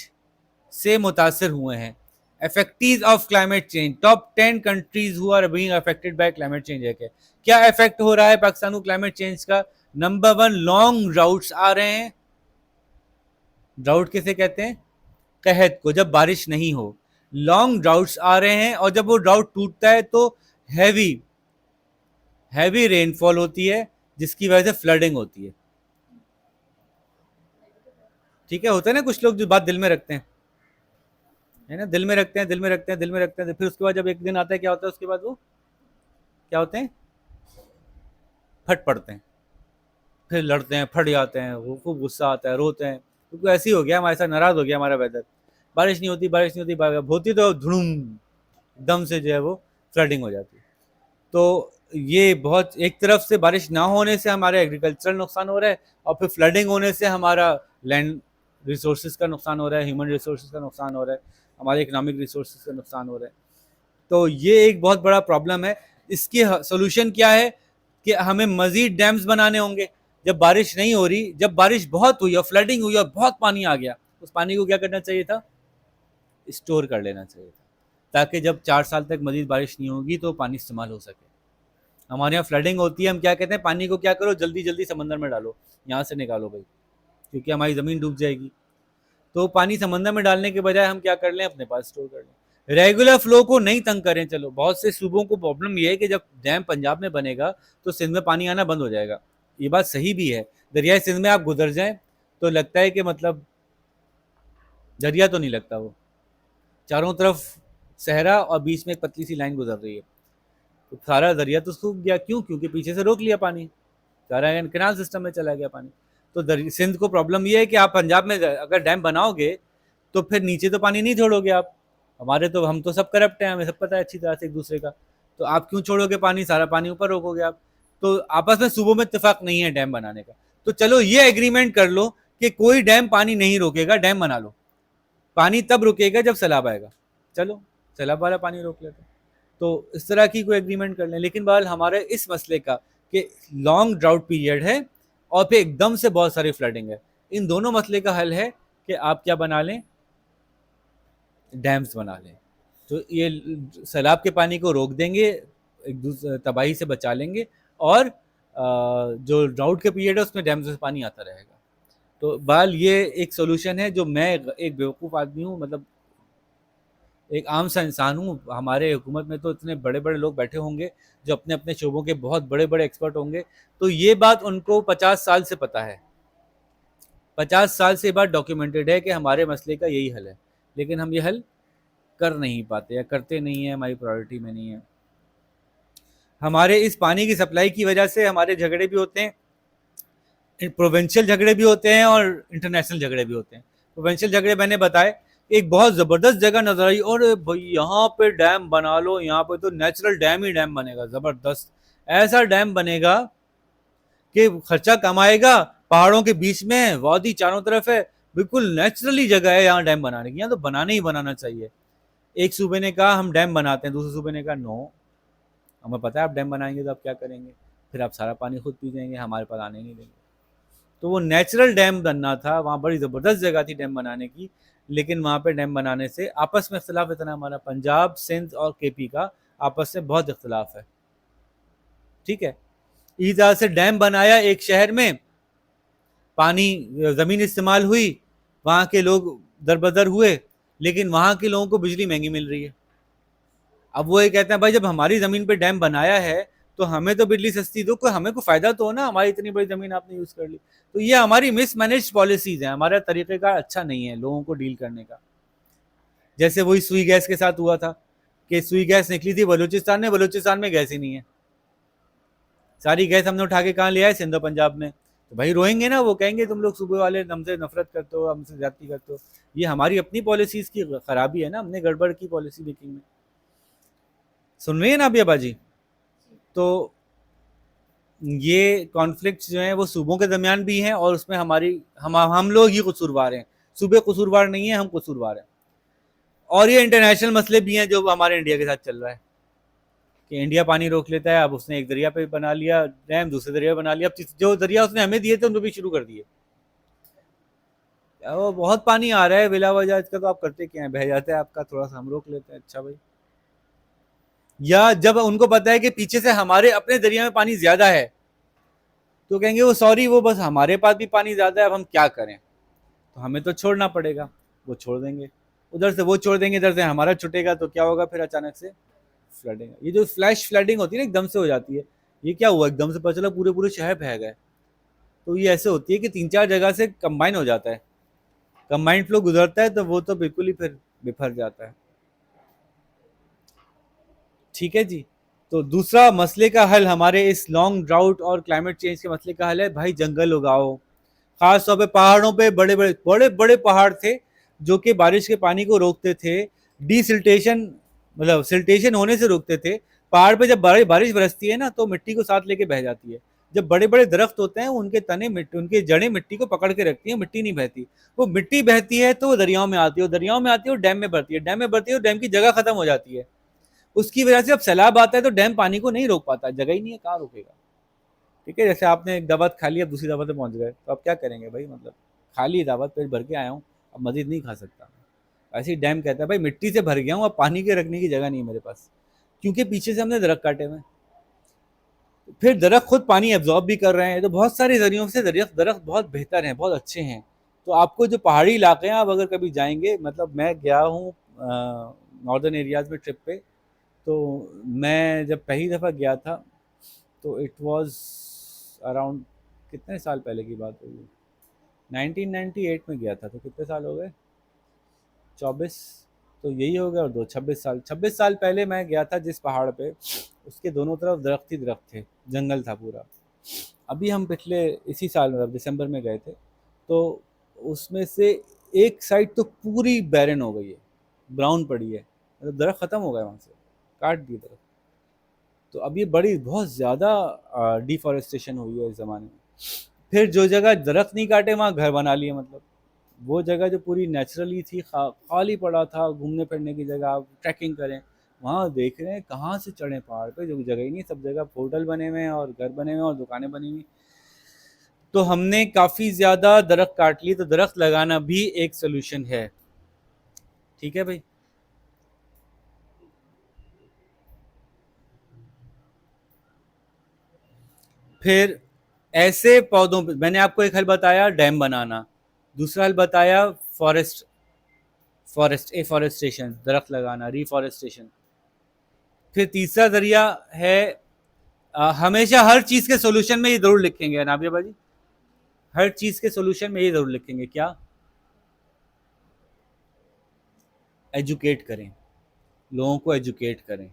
से मुतासर हुए हैं। Effective of climate change, top 10 countries who are being affected by climate change है। क्या इफेक्ट हो रहा है पाकिस्तान को क्लाइमेट चेंज का? नंबर 1, लॉन्ग ड्राउट्स आ रहे हैं। ड्राउट किसे कहते हैं? कहत को, जब बारिश नहीं हो। लॉन्ग ड्राउट्स आ रहे हैं, और जब वो ड्राउट टूटता है तो हैवी हैवी रेनफॉल होती है जिसकी वजह से फ्लडिंग होती है। ठीक है, होता है ना, कुछ लोग जो बात दिल में रखते हैं, है ना, दिल में रखते हैं, दिल में रखते हैं, दिल में रखते हैं, फिर उसके बाद जब एक दिन आता है क्या होता है उसके बाद? वो क्या होते हैं? फट पड़ते हैं, फिर लड़ते हैं, फट जाते हैं, वो खूब गुस्सा आता है, रोते हैं क्योंकि ऐसे ही हो गया हमारे साथ, नाराज हो गया हमारा वेदर। बारिश नहीं होती, बारिश नहीं होती, होती तो धुड़ुम एकदम से जो है वो फ्लडिंग हो जाती है। तो ये बहुत, एक तरफ से बारिश ना होने से हमारे एग्रीकल्चरल नुकसान हो रहा है, और फिर फ्लडिंग होने से हमारा लैंड रिसोर्सेज का नुकसान हो रहा है, ह्यूमन रिसोर्सेज का नुकसान हो रहा है, हमारे इकोनॉमिक रिसोर्सेज का नुकसान हो रहा है। तो ये एक बहुत बड़ा प्रॉब्लम है। इसकी सोल्यूशन क्या है कि हमें मजीद डैम्स बनाने होंगे। जब बारिश नहीं हो रही, जब बारिश बहुत हुई और फ्लडिंग हुई और बहुत पानी आ गया, उस पानी को क्या करना चाहिए था? स्टोर कर लेना चाहिए था, ताकि जब 4 साल तक मजीद बारिश नहीं होगी तो पानी इस्तेमाल हो सके। हमारे यहाँ फ्लडिंग होती है, हम क्या कहते हैं, पानी को क्या करो, जल्दी जल्दी समंदर में डालो, यहाँ से निकालो भाई, क्योंकि हमारी ज़मीन डूब जाएगी। तो पानी समंदर में डालने के बजाय हम क्या कर लें, अपने पास स्टोर कर लें। रेगुलर फ्लो को नहीं तंग करें। चलो, बहुत से सूबों को प्रॉब्लम ये है कि जब डैम पंजाब में बनेगा तो सिंध में पानी आना बंद हो जाएगा। ये बात सही भी है, दरियाए सिंध में आप गुजर जाएं तो लगता है कि मतलब दरिया तो नहीं लगता, वो चारों तरफ सहरा और बीच में एक पतली सी लाइन गुजर रही है। तो सारा दरिया तो सूख गया, क्यों? क्योंकि पीछे से रोक लिया पानी, सारा कैनाल सिस्टम में चला गया पानी। तो सिंध को प्रॉब्लम ये है कि आप पंजाब में अगर डैम बनाओगे तो फिर नीचे तो पानी नहीं छोड़ोगे आप। हमारे तो, हम तो सब करप्ट हैं, हमें सब पता है अच्छी तरह से एक दूसरे का। तो आप क्यों छोड़ोगे पानी, सारा पानी ऊपर रोकोगे आप। तो आपस में सूबों में इत्तेफाक नहीं है डैम बनाने का। तो चलो ये एग्रीमेंट कर लो कि कोई डैम पानी नहीं रोकेगा, डैम बना लो। पानी तब रुकेगा जब सैलाब आएगा, चलो सैलाब वाला पानी रोक लेते। तो इस तरह की कोई एग्रीमेंट कर लें। लेकिन बहरहाल हमारे इस मसले का कि लॉन्ग ड्राउट पीरियड है और फिर एकदम से बहुत सारी फ्लडिंग है, इन दोनों मसले का हल है कि आप क्या बना लें, डैम्स बना लें। तो ये सैलाब के पानी को रोक देंगे, एक दूसरे तबाही से बचा लेंगे, और जो ड्राउट के पीरियड है उसमें डैम से पानी आता रहेगा। तो बहरहाल ये एक सोल्यूशन है जो मैं एक बेवकूफ़ आदमी हूँ, मतलब एक आम सा इंसान हूँ। हमारे हुकूमत में तो इतने बड़े बड़े लोग बैठे होंगे जो अपने अपने शोबों के बहुत बड़े बड़े एक्सपर्ट होंगे, तो ये बात उनको 50 साल से पता है 50 साल से बात डॉक्यूमेंटेड है कि हमारे मसले का यही हल है, लेकिन हम ये हल कर नहीं पाते या करते नहीं है, हमारी प्रायोरिटी में नहीं है। हमारे इस पानी की सप्लाई की वजह से हमारे झगड़े भी होते हैं, प्रोविंशियल झगड़े भी होते हैं और इंटरनेशनल झगड़े भी होते हैं। प्रोविंशियल झगड़े मैंने बताए, एक बहुत ज़बरदस्त जगह नजर आई और भाई यहाँ पे डैम बना लो, यहाँ पे तो नेचुरल डैम ही डैम बनेगा, ज़बरदस्त ऐसा डैम बनेगा कि खर्चा कम आएगा, पहाड़ों के बीच में, वादी चारों तरफ है, बिल्कुल नेचुरली जगह है यहाँ डैम बनाने की, यहाँ तो बनाना ही बनाना चाहिए। एक सूबे ने कहा हम डैम बनाते हैं, दूसरे सूबे ने कहा नो, हमें पता है आप डैम बनाएंगे तो आप क्या करेंगे, फिर आप सारा पानी खुद पी जाएंगे, हमारे पास आने नहीं देंगे। तो वो नेचुरल डैम बनना था, वहाँ बड़ी ज़बरदस्त जगह थी डैम बनाने की, लेकिन वहाँ पे डैम बनाने से आपस में इख्तलाफ इतना, हमारा पंजाब, सिंध और केपी का आपस में बहुत इख्तलाफ है, ठीक है। इस तरह से डैम बनाया एक शहर में, पानी ज़मीन इस्तेमाल हुई, वहाँ के लोग दरबदर हुए, लेकिन वहाँ के लोगों को बिजली महंगी मिल रही है। अब वो ये कहते हैं भाई जब हमारी ज़मीन पे डैम बनाया है तो हमें तो बिजली सस्ती दो, कोई हमें को फ़ायदा तो हो ना, हमारी इतनी बड़ी ज़मीन आपने यूज़ कर ली। तो ये हमारी मिसमैनेज पॉलिसीज़ हैं, हमारा तरीक़ेकार अच्छा नहीं है लोगों को डील करने का। जैसे वही सुई गैस के साथ हुआ था कि सुई गैस निकली थी बलूचिस्तान में गैस ही नहीं है, सारी गैस हमने उठा के कहाँ ले आए, सिंध पंजाब में। तो भाई रोएंगे ना, वो कहेंगे तुम लोग सूबे वाले हमसे नफरत करते हो, हमसे ज्यादती करते हो। ये हमारी अपनी पॉलिसीज़ की खराबी है ना, हमने गड़बड़ की पॉलिसी मेकिंग में। सुन रही है ना अभी बाजी? तो ये कॉन्फ्लिक्ट जो है वो सूबों के दरमियान भी हैं और उसमें हमारी हम लोग ही कसूरवार हैं, सूबे कसूरवार नहीं है, हम कसूरवार हैं। और ये इंटरनेशनल मसले भी हैं जो हमारे इंडिया के साथ चल रहा है कि इंडिया पानी रोक लेता है, अब उसने एक दरिया पे बना लिया डैम, दूसरे दरिया बना लिया, अब जो दरिया उसने हमें दिए थे उनको भी शुरू कर दिए। वो बहुत पानी आ रहा है बिला वजह, इसका तो आप करते क्या है, बह जाता है आपका, थोड़ा सा हम रोक लेते हैं, अच्छा भाई। या जब उनको पता है कि पीछे से हमारे अपने दरिया में पानी ज्यादा है तो कहेंगे वो सॉरी, वो बस हमारे पास भी पानी ज्यादा है, अब हम क्या करें, तो हमें तो छोड़ना पड़ेगा। वो छोड़ देंगे, उधर से वो छोड़ देंगे, इधर से हमारा छुटेगा, तो क्या होगा फिर अचानक से फ्लडिंग। ये जो फ्लैश फ्लडिंग होती है ना, एकदम से हो जाती है, ये क्या हुआ एकदम से पता चला पूरे पूरे शहर बह गए। तो ये ऐसे होती है कि 3-4 जगह से कंबाइन हो जाता है, कंबाइंड फ्लो गुजरता है, तो वो तो बिल्कुल ही फिर बिफर जाता है। ठीक है जी। तो दूसरा मसले का हल हमारे इस लॉन्ग ड्राउट और क्लाइमेट चेंज के मसले का हल है भाई जंगल उगाओ। खास तौर पे पहाड़ों पे बड़े बड़े बड़े बड़े पहाड़ थे जो कि बारिश के पानी को रोकते थे, डिसिल्टेशन मतलब सिल्टेशन होने से रोकते थे। पहाड़ पे जब बारिश बरसती है ना तो मिट्टी को साथ लेके बह जाती है। जब बड़े बड़े दरख्त होते हैं उनके तने मिट्टी, उनके जड़ें मिट्टी को पकड़ के रखती है, मिट्टी नहीं बहती। वो मिट्टी बहती है तो वो दरियाओं में आती है, दरियाओं में आती है और डैम में भरती है, डैम में भरती है और डैम की जगह खत्म हो जाती है। उसकी वजह से जब सैलाब आता है तो डैम पानी को नहीं रोक पाता, जगह ही नहीं है, कहाँ रोकेगा। ठीक है, जैसे आपने एक दावत खा ली, अब दूसरी दावत पे पहुंच गए तो आप क्या करेंगे भाई, मतलब खा ली दावत, पेट भर के आया हूँ, अब मजीद नहीं खा सकता। ऐसे ही डैम कहता है भाई मिट्टी से भर गया हूँ, अब पानी के रखने की जगह नहीं है मेरे पास, क्योंकि पीछे से हमने दरख्त काटे हुए। फिर दरख्त खुद पानी एब्जॉर्ब भी कर रहे हैं, तो बहुत सारे जरियों से दरख्त दरख्त बहुत बेहतर हैं, बहुत अच्छे हैं। तो आपको जो पहाड़ी इलाके हैं, आप अगर कभी जाएंगे, मतलब मैं गया हूँ नॉर्दर्न एरियाज में ट्रिप पे, तो मैं जब पहली दफ़ा गया था तो इट वाज अराउंड, कितने साल पहले की बात होगी, 1998 में गया था, तो कितने साल हो गए, 24, तो यही हो गया, और 26 साल, 26 साल पहले मैं गया था जिस पहाड़ पे, उसके दोनों तरफ दरख्त ही दरख्त थे, जंगल था पूरा। अभी हम पिछले इसी साल मतलब दिसंबर में गए थे, तो उसमें से एक साइड तो पूरी बैरन हो गई है, ब्राउन पड़ी है, मतलब दरख्त ख़त्म हो गए वहाँ से, काट दिए दरख्त। तो अब ये बड़ी बहुत ज़्यादा डिफॉरेस्टेशन हुई है इस ज़माने में। फिर जो जगह दरख्त नहीं काटे वहाँ घर बना लिए, मतलब वो जगह जो पूरी नेचुरली थी, खाली पड़ा था, घूमने फिरने की जगह, आप ट्रैकिंग करें, वहाँ देख रहे हैं कहाँ से चढ़े पहाड़ पे, जो जगह ही नहीं, सब जगह होटल बने हुए हैं और घर बने हुए हैं और दुकानें बनी हुई। तो हमने काफ़ी ज़्यादा दरख्त काट लिए, तो दरख्त लगाना भी एक सोल्यूशन है। ठीक है भाई। फिर ऐसे पौधों पे मैंने आपको एक हल बताया डैम बनाना, दूसरा हल बताया फॉरेस्ट फॉरेस्ट एफॉरेस्टेशन, दरख्त लगाना, रिफॉरेस्टेशन। फिर तीसरा जरिया है, हमेशा हर चीज़ के सोल्यूशन में ये ज़रूर लिखेंगे नाबिया बाजी, हर चीज़ के सोल्यूशन में ये ज़रूर लिखेंगे क्या, एजुकेट करें, लोगों को एजुकेट करें।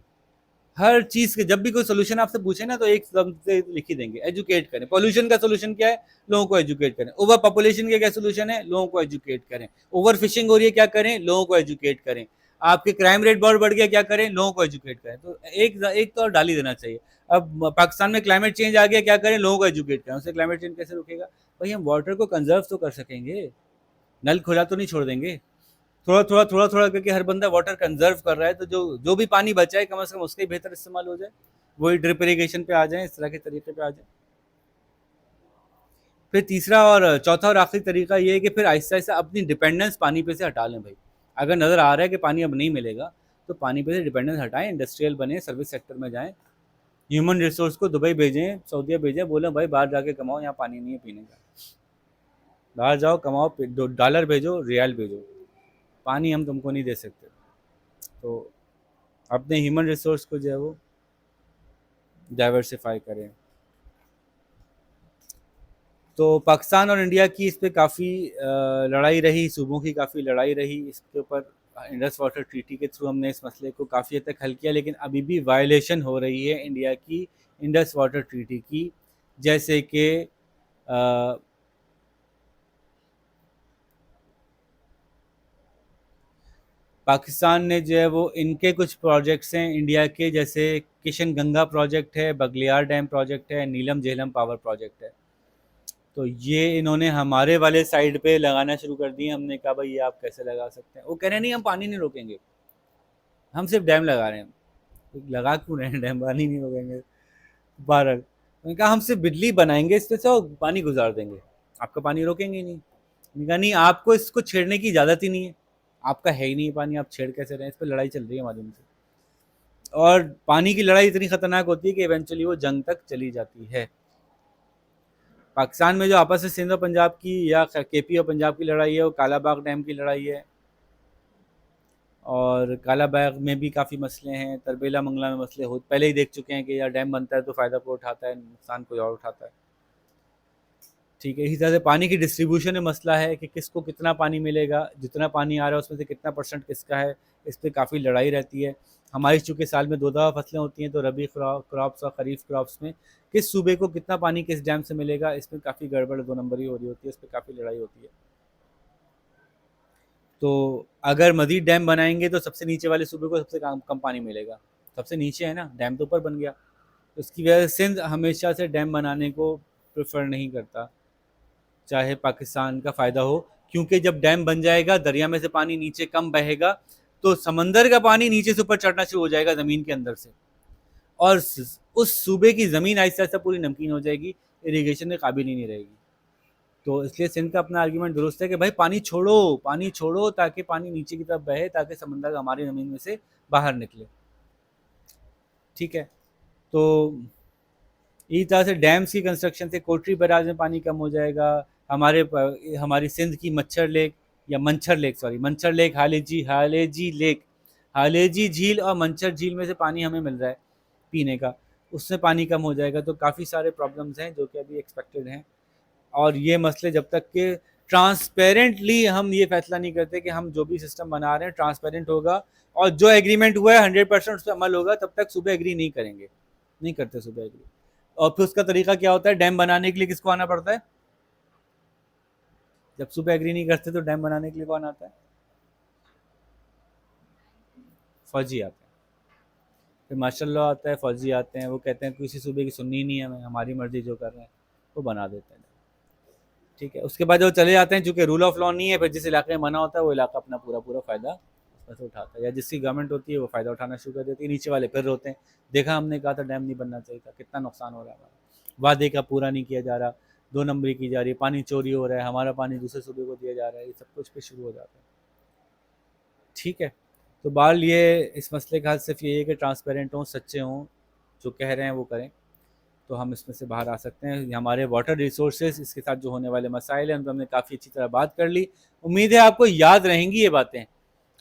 हर चीज़ के जब भी कोई सोल्यूशन आपसे पूछे ना तो एक शब्द से लिख ही देंगे, एजुकेट करें। पॉल्यूशन का सोल्यूशन क्या है, लोगों को एजुकेट करें। ओवर पॉपुलेशन का क्या सोल्यूशन है, लोगों को एजुकेट करें। ओवर फिशिंग हो रही है, क्या करें, लोगों को एजुकेट करें। आपके क्राइम रेट बहुत बढ़ गया, क्या करें, लोगों को एजुकेट करें। तो एक तो और डाल ही देना चाहिए। अब पाकिस्तान में क्लाइमेट चेंज आ गया, क्या करें, लोगों को एजुकेट करें। उससे क्लाइमेट चेंज कैसे रुकेगा भाई, हम वाटर को कंजर्व तो कर सकेंगे, नल खुला तो नहीं छोड़ देंगे। थोड़ा करके हर बंदा वाटर कंजर्व कर रहा है, तो जो जो भी पानी बचा है कम से कम उसका ही बेहतर इस्तेमाल हो जाए, वही ड्रिप इरीगेशन पे आ जाए, इस तरह के तरीके पे आ जाए। फिर तीसरा और चौथा और आखिरी तरीका ये है कि फिर आहिस्ता आहिस्ता अपनी डिपेंडेंस पानी पे से हटा लें भाई। अगर नज़र आ रहा है कि पानी अब नहीं मिलेगा तो पानी पे से डिपेंडेंस हटाएं, इंडस्ट्रियल बने, सर्विस सेक्टर में जाएं, ह्यूमन रिसोर्स को दुबई भेजें, सऊदीया भेजें, बोले भाई बाहर जाके कमाओ, यहाँ पानी नहीं है पीने का, बाहर जाओ कमाओ, डॉलर भेजो, रियाल भेजो, पानी हम तुमको नहीं दे सकते। तो अपने ह्यूमन रिसोर्स को जो है वो डाइवर्सिफाई करें। तो पाकिस्तान और इंडिया की इस पे काफ़ी लड़ाई रही, सूबों की काफ़ी लड़ाई रही इसके ऊपर। इंडस वाटर ट्रीटी के थ्रू हमने इस मसले को काफ़ी हद तक हल किया, लेकिन अभी भी वायलेशन हो रही है इंडिया की इंडस वाटर ट्रीटी की। जैसे कि पाकिस्तान ने जो है वो इनके कुछ प्रोजेक्ट्स हैं इंडिया के, जैसे किशन गंगा प्रोजेक्ट है, बगलियार डैम प्रोजेक्ट है, नीलम झेलम पावर प्रोजेक्ट है। तो ये इन्होंने हमारे वाले साइड पे लगाना शुरू कर दिए। हमने कहा भाई ये आप कैसे लगा सकते हैं, वो कह रहे हैं नहीं हम पानी नहीं रोकेंगे, हम सिर्फ डैम लगा रहे हैं। तो लगा क्यों रहे हैं डैम, पानी नहीं रोकेंगे। बारह मैंने कहा हम सिर्फ बिजली बनाएंगे इस पे से और पानी गुजार देंगे, आपका पानी रोकेंगे ही नहीं। मैंने कहा नहीं, आपको इसको छेड़ने की इजाज़त ही नहीं है, आपका है ही नहीं पानी, आप छेड़ कैसे रहे हैं, इस पर लड़ाई चल रही है हमारी उनसे। और पानी की लड़ाई इतनी खतरनाक होती है कि इवेंचुअली वो जंग तक चली जाती है। पाकिस्तान में जो आपस में सिंध और पंजाब की या केपी और पंजाब की लड़ाई है, वो कालाबाग डैम की लड़ाई है। और कालाबाग में भी काफ़ी मसले हैं, तरबेला मंगला में मसले हो पहले ही देख चुके हैं कि यार डैम बनता है तो फ़ायदा कोई उठाता है, नुकसान कोई और उठाता है। ठीक है, इसी तरह से पानी की डिस्ट्रीब्यूशन में मसला है कि किसको कितना पानी मिलेगा, जितना पानी आ रहा है उसमें से कितना परसेंट किसका है, इस पर काफ़ी लड़ाई रहती है। हमारी चूँकि साल में 2 दफ़ा फसलें होती हैं, तो रबी क्रॉप्स और ख़रीफ क्रॉप्स में किस सूबे को कितना पानी किस डैम से मिलेगा, इसमें काफ़ी गड़बड़ 2 नंबरी हो रही होती है, इस पर काफ़ी लड़ाई होती है। तो अगर मज़ीद डैम बनाएंगे तो सबसे नीचे वाले सूबे को सबसे कम कम पानी मिलेगा, सबसे नीचे है ना, डैम तो ऊपर बन गया। तो इसकी वजह से सिंध हमेशा से डैम बनाने को प्रेफर नहीं करता, चाहे पाकिस्तान का फ़ायदा हो, क्योंकि जब डैम बन जाएगा दरिया में से पानी नीचे कम बहेगा, तो समंदर का पानी नीचे से ऊपर चढ़ना शुरू हो जाएगा ज़मीन के अंदर से, और उस सूबे की ज़मीन आहिस्ता आहिस्ता पूरी नमकीन हो जाएगी, इरीगेशन के काबिल ही नहीं रहेगी। तो इसलिए सिंध का अपना आर्ग्यूमेंट दुरुस्त है कि भाई पानी छोड़ो ताकि पानी नीचे की तरफ बहे, ताकि समंदर का हमारी ज़मीन में से बाहर निकले। ठीक है, तो इसी तरह से डैम्स की कंस्ट्रक्शन से कोटरी बैराज में पानी कम हो जाएगा। हमारी सिंध की मच्छर लेक या मंछर लेक, सॉरी मंछर लेक, हालेजी झील और मंछर झील में से पानी हमें मिल रहा है पीने का, उससे पानी कम हो जाएगा। तो काफ़ी सारे प्रॉब्लम्स हैं जो कि अभी एक्सपेक्टेड हैं, और ये मसले जब तक के ट्रांसपेरेंटली हम ये फैसला नहीं करते कि हम जो भी सिस्टम बना रहे हैं ट्रांसपेरेंट होगा और जो एग्रीमेंट हुआ है 100% उस पर अमल होगा, तब तक सूबे एग्री नहीं करेंगे, नहीं करते सूबे एग्री। और फिर उसका तरीका क्या होता है, डैम बनाने के लिए किसको आना पड़ता है, जब सूबे एग्री नहीं करते तो डैम बनाने के लिए कौन आता है, फौजी आते हैं। फिर मार्शल लॉ आता है, फौजी आते हैं, वो कहते हैं किसी सूबे की सुननी नहीं है हमें, हमारी मर्जी जो कर रहे हैं वो बना देते हैं। ठीक है, उसके बाद जो चले जाते हैं, चूंकि रूल ऑफ लॉ नहीं है, फिर जिस इलाके में मना होता है वो इलाका अपना पूरा पूरा फ़ायदा उसमें से उठाता है, या जिसकी गवर्नमेंट होती है वो फ़ायदा उठाना शुरू कर देती है। नीचे वाले फिर रोते हैं, देखा हमने कहा था डैम नहीं बनना चाहिए था, कितना नुकसान हो रहा है हमारा, वादे का पूरा नहीं किया जा रहा, 2 नंबरी की जा रही है, पानी चोरी हो रहा है, हमारा पानी दूसरे सूबे को दिया जा रहा है, ये सब कुछ पे शुरू हो जाता है। ठीक है, तो बाल ये इस मसले का हल सिर्फ ये है कि ट्रांसपेरेंट हों, सच्चे हों, जो कह रहे हैं वो करें, तो हम इसमें से बाहर आ सकते हैं। हमारे वाटर रिसोर्सेज, इसके साथ जो होने वाले मसाइल हैं उन पर हमने काफ़ी अच्छी तरह बात कर ली। उम्मीद है आपको याद रहेंगी ये बातें।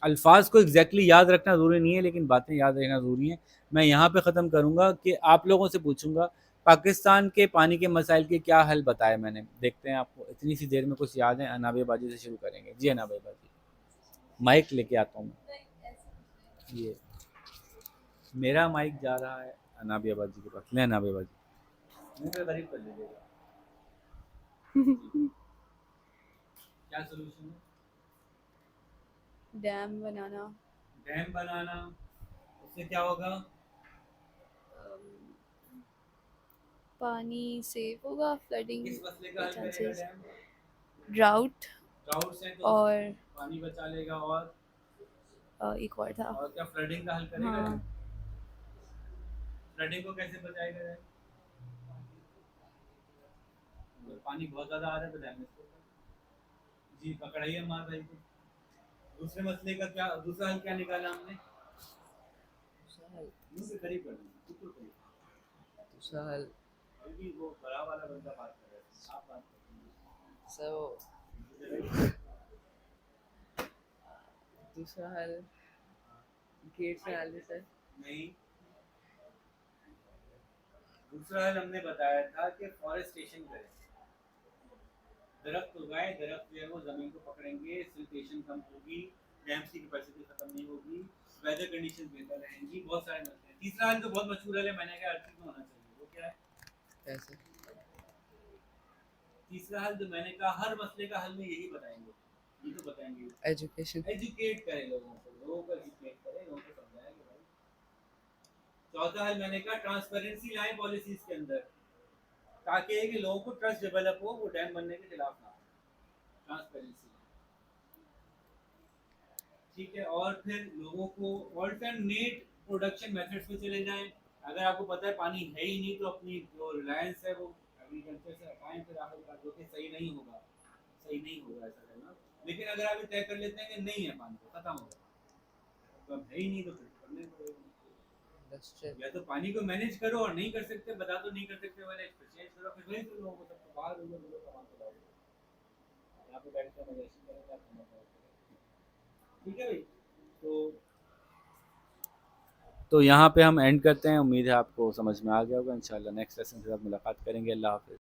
अल्फाज को एग्जैक्टली याद रखना ज़रूरी नहीं है, लेकिन बातें याद रखना ज़रूरी है। मैं यहाँ पे ख़त्म करूँगा कि आप लोगों से पूछूंगा पाकिस्तान के पानी के मसाइल के क्या हल बताए मैंने, देखते हैं आपको इतनी सी देर में कुछ याद है। अनाबेबाजी से शुरू करेंगे जी। अनाबेबाजी, माइक लेके आता हूँ मैं। ये मेरा माइक जा रहा है अनाबियाबाजी के पास। ले अनाबियाबाजी, मुंह पे गरीब कर लीजिएगा। क्या सोल्यूशन है? डैम बनाना। डैम बनाना, उससे क्या होगा? पानी सेव होगा, फ्लडिंग किस मसले का के हल करेगा चांसेस, डैम? ड्राउट ड्राउट से तो और पानी बचा लेगा। एक और था। और क्या फ्लडिंग का हल करेगा डैम? हाँ। फ्लडिंग को कैसे बचाएगा डैम? अगर पानी बहुत ज्यादा आ रहा है तो डैमेज होगा। जी पकड़ाइए मार भाई को। दूसरे मसले का क्या, दूसरा हल क्या निकाला हमने? दूसरा हल मुंह पे करीब कर लीजिए, बिल्कुल करीब। दूसरा हल अभी वो बड़ा वाला बंदा बात कर रहा है, आप बात कर सर वो रहे हैं। दूसरा हल गेट से डाल दे सर। नहीं, दूसरा हल हमने बताया था कि फॉरेस्टेशन करें, दरख्त उगाए, दरख्त जो है वो जमीन को पकड़ेंगे, सिल्टेशन कम होगी, डैम्स की कैपेसिटी खत्म नहीं होगी, वेदर कंडीशन बेहतर रहेंगी, बहुत सारे मसले हैं। तीसरा हल तो बहुत मशहूर है, मैंने कहा हर चीज में होना चाहिए, वो क्या है? कैसे? तीसरा हल जो मैंने कहा हर मसले का हल में यही बताएंगे, ये तो बताएंगे। एजुकेशन। एजुकेट करें लोगों को एजुकेट करें, लोगों को समझाएं कि भाई। चौथा हल मैंने कहा ट्रांसपेरेंसी लाएं पॉलिसीज के अंदर, ताकि है कि लोगों को ट्रस्ट डेवलप हो, वो डैम बनने के खिलाफ ना हो। ट्रांसपेरेंसी, ठीक है। और फिर लोगों को ऑल्टरनेट प्रोडक्शन मेथड्स पे चले जाएं। अगर आपको पता है पानी है ही नहीं, तो अपनी जो रिलायंस है वो एग्रीकल्चर से हटाएं, फिर आखिरकार जो कि सही नहीं होगा, सही नहीं होगा ऐसा करना। लेकिन अगर आप ये तय कर लेते हैं कि नहीं है, पानी तो खत्म हो गया, तो अब है ही नहीं, तो फिर करने पड़ेगा। इंडस्ट्रियल। या तो पानी को मैनेज करो, और नहीं कर सकते बता दो नहीं कर सकते मैनेज, फिर चेंज करो, फिर वही तो लोगों को सबको बाहर लोग कमा के लाओ, यहाँ पे बैठ कर मजेशन करें, क्या करना पड़ेगा। ठीक है भाई। तो यहाँ पे हम एंड करते हैं। उम्मीद है आपको समझ में आ गया होगा। इंशाल्लाह नेक्स्ट लेसन के साथ मुलाकात करेंगे। अल्लाह हाफ़िज़।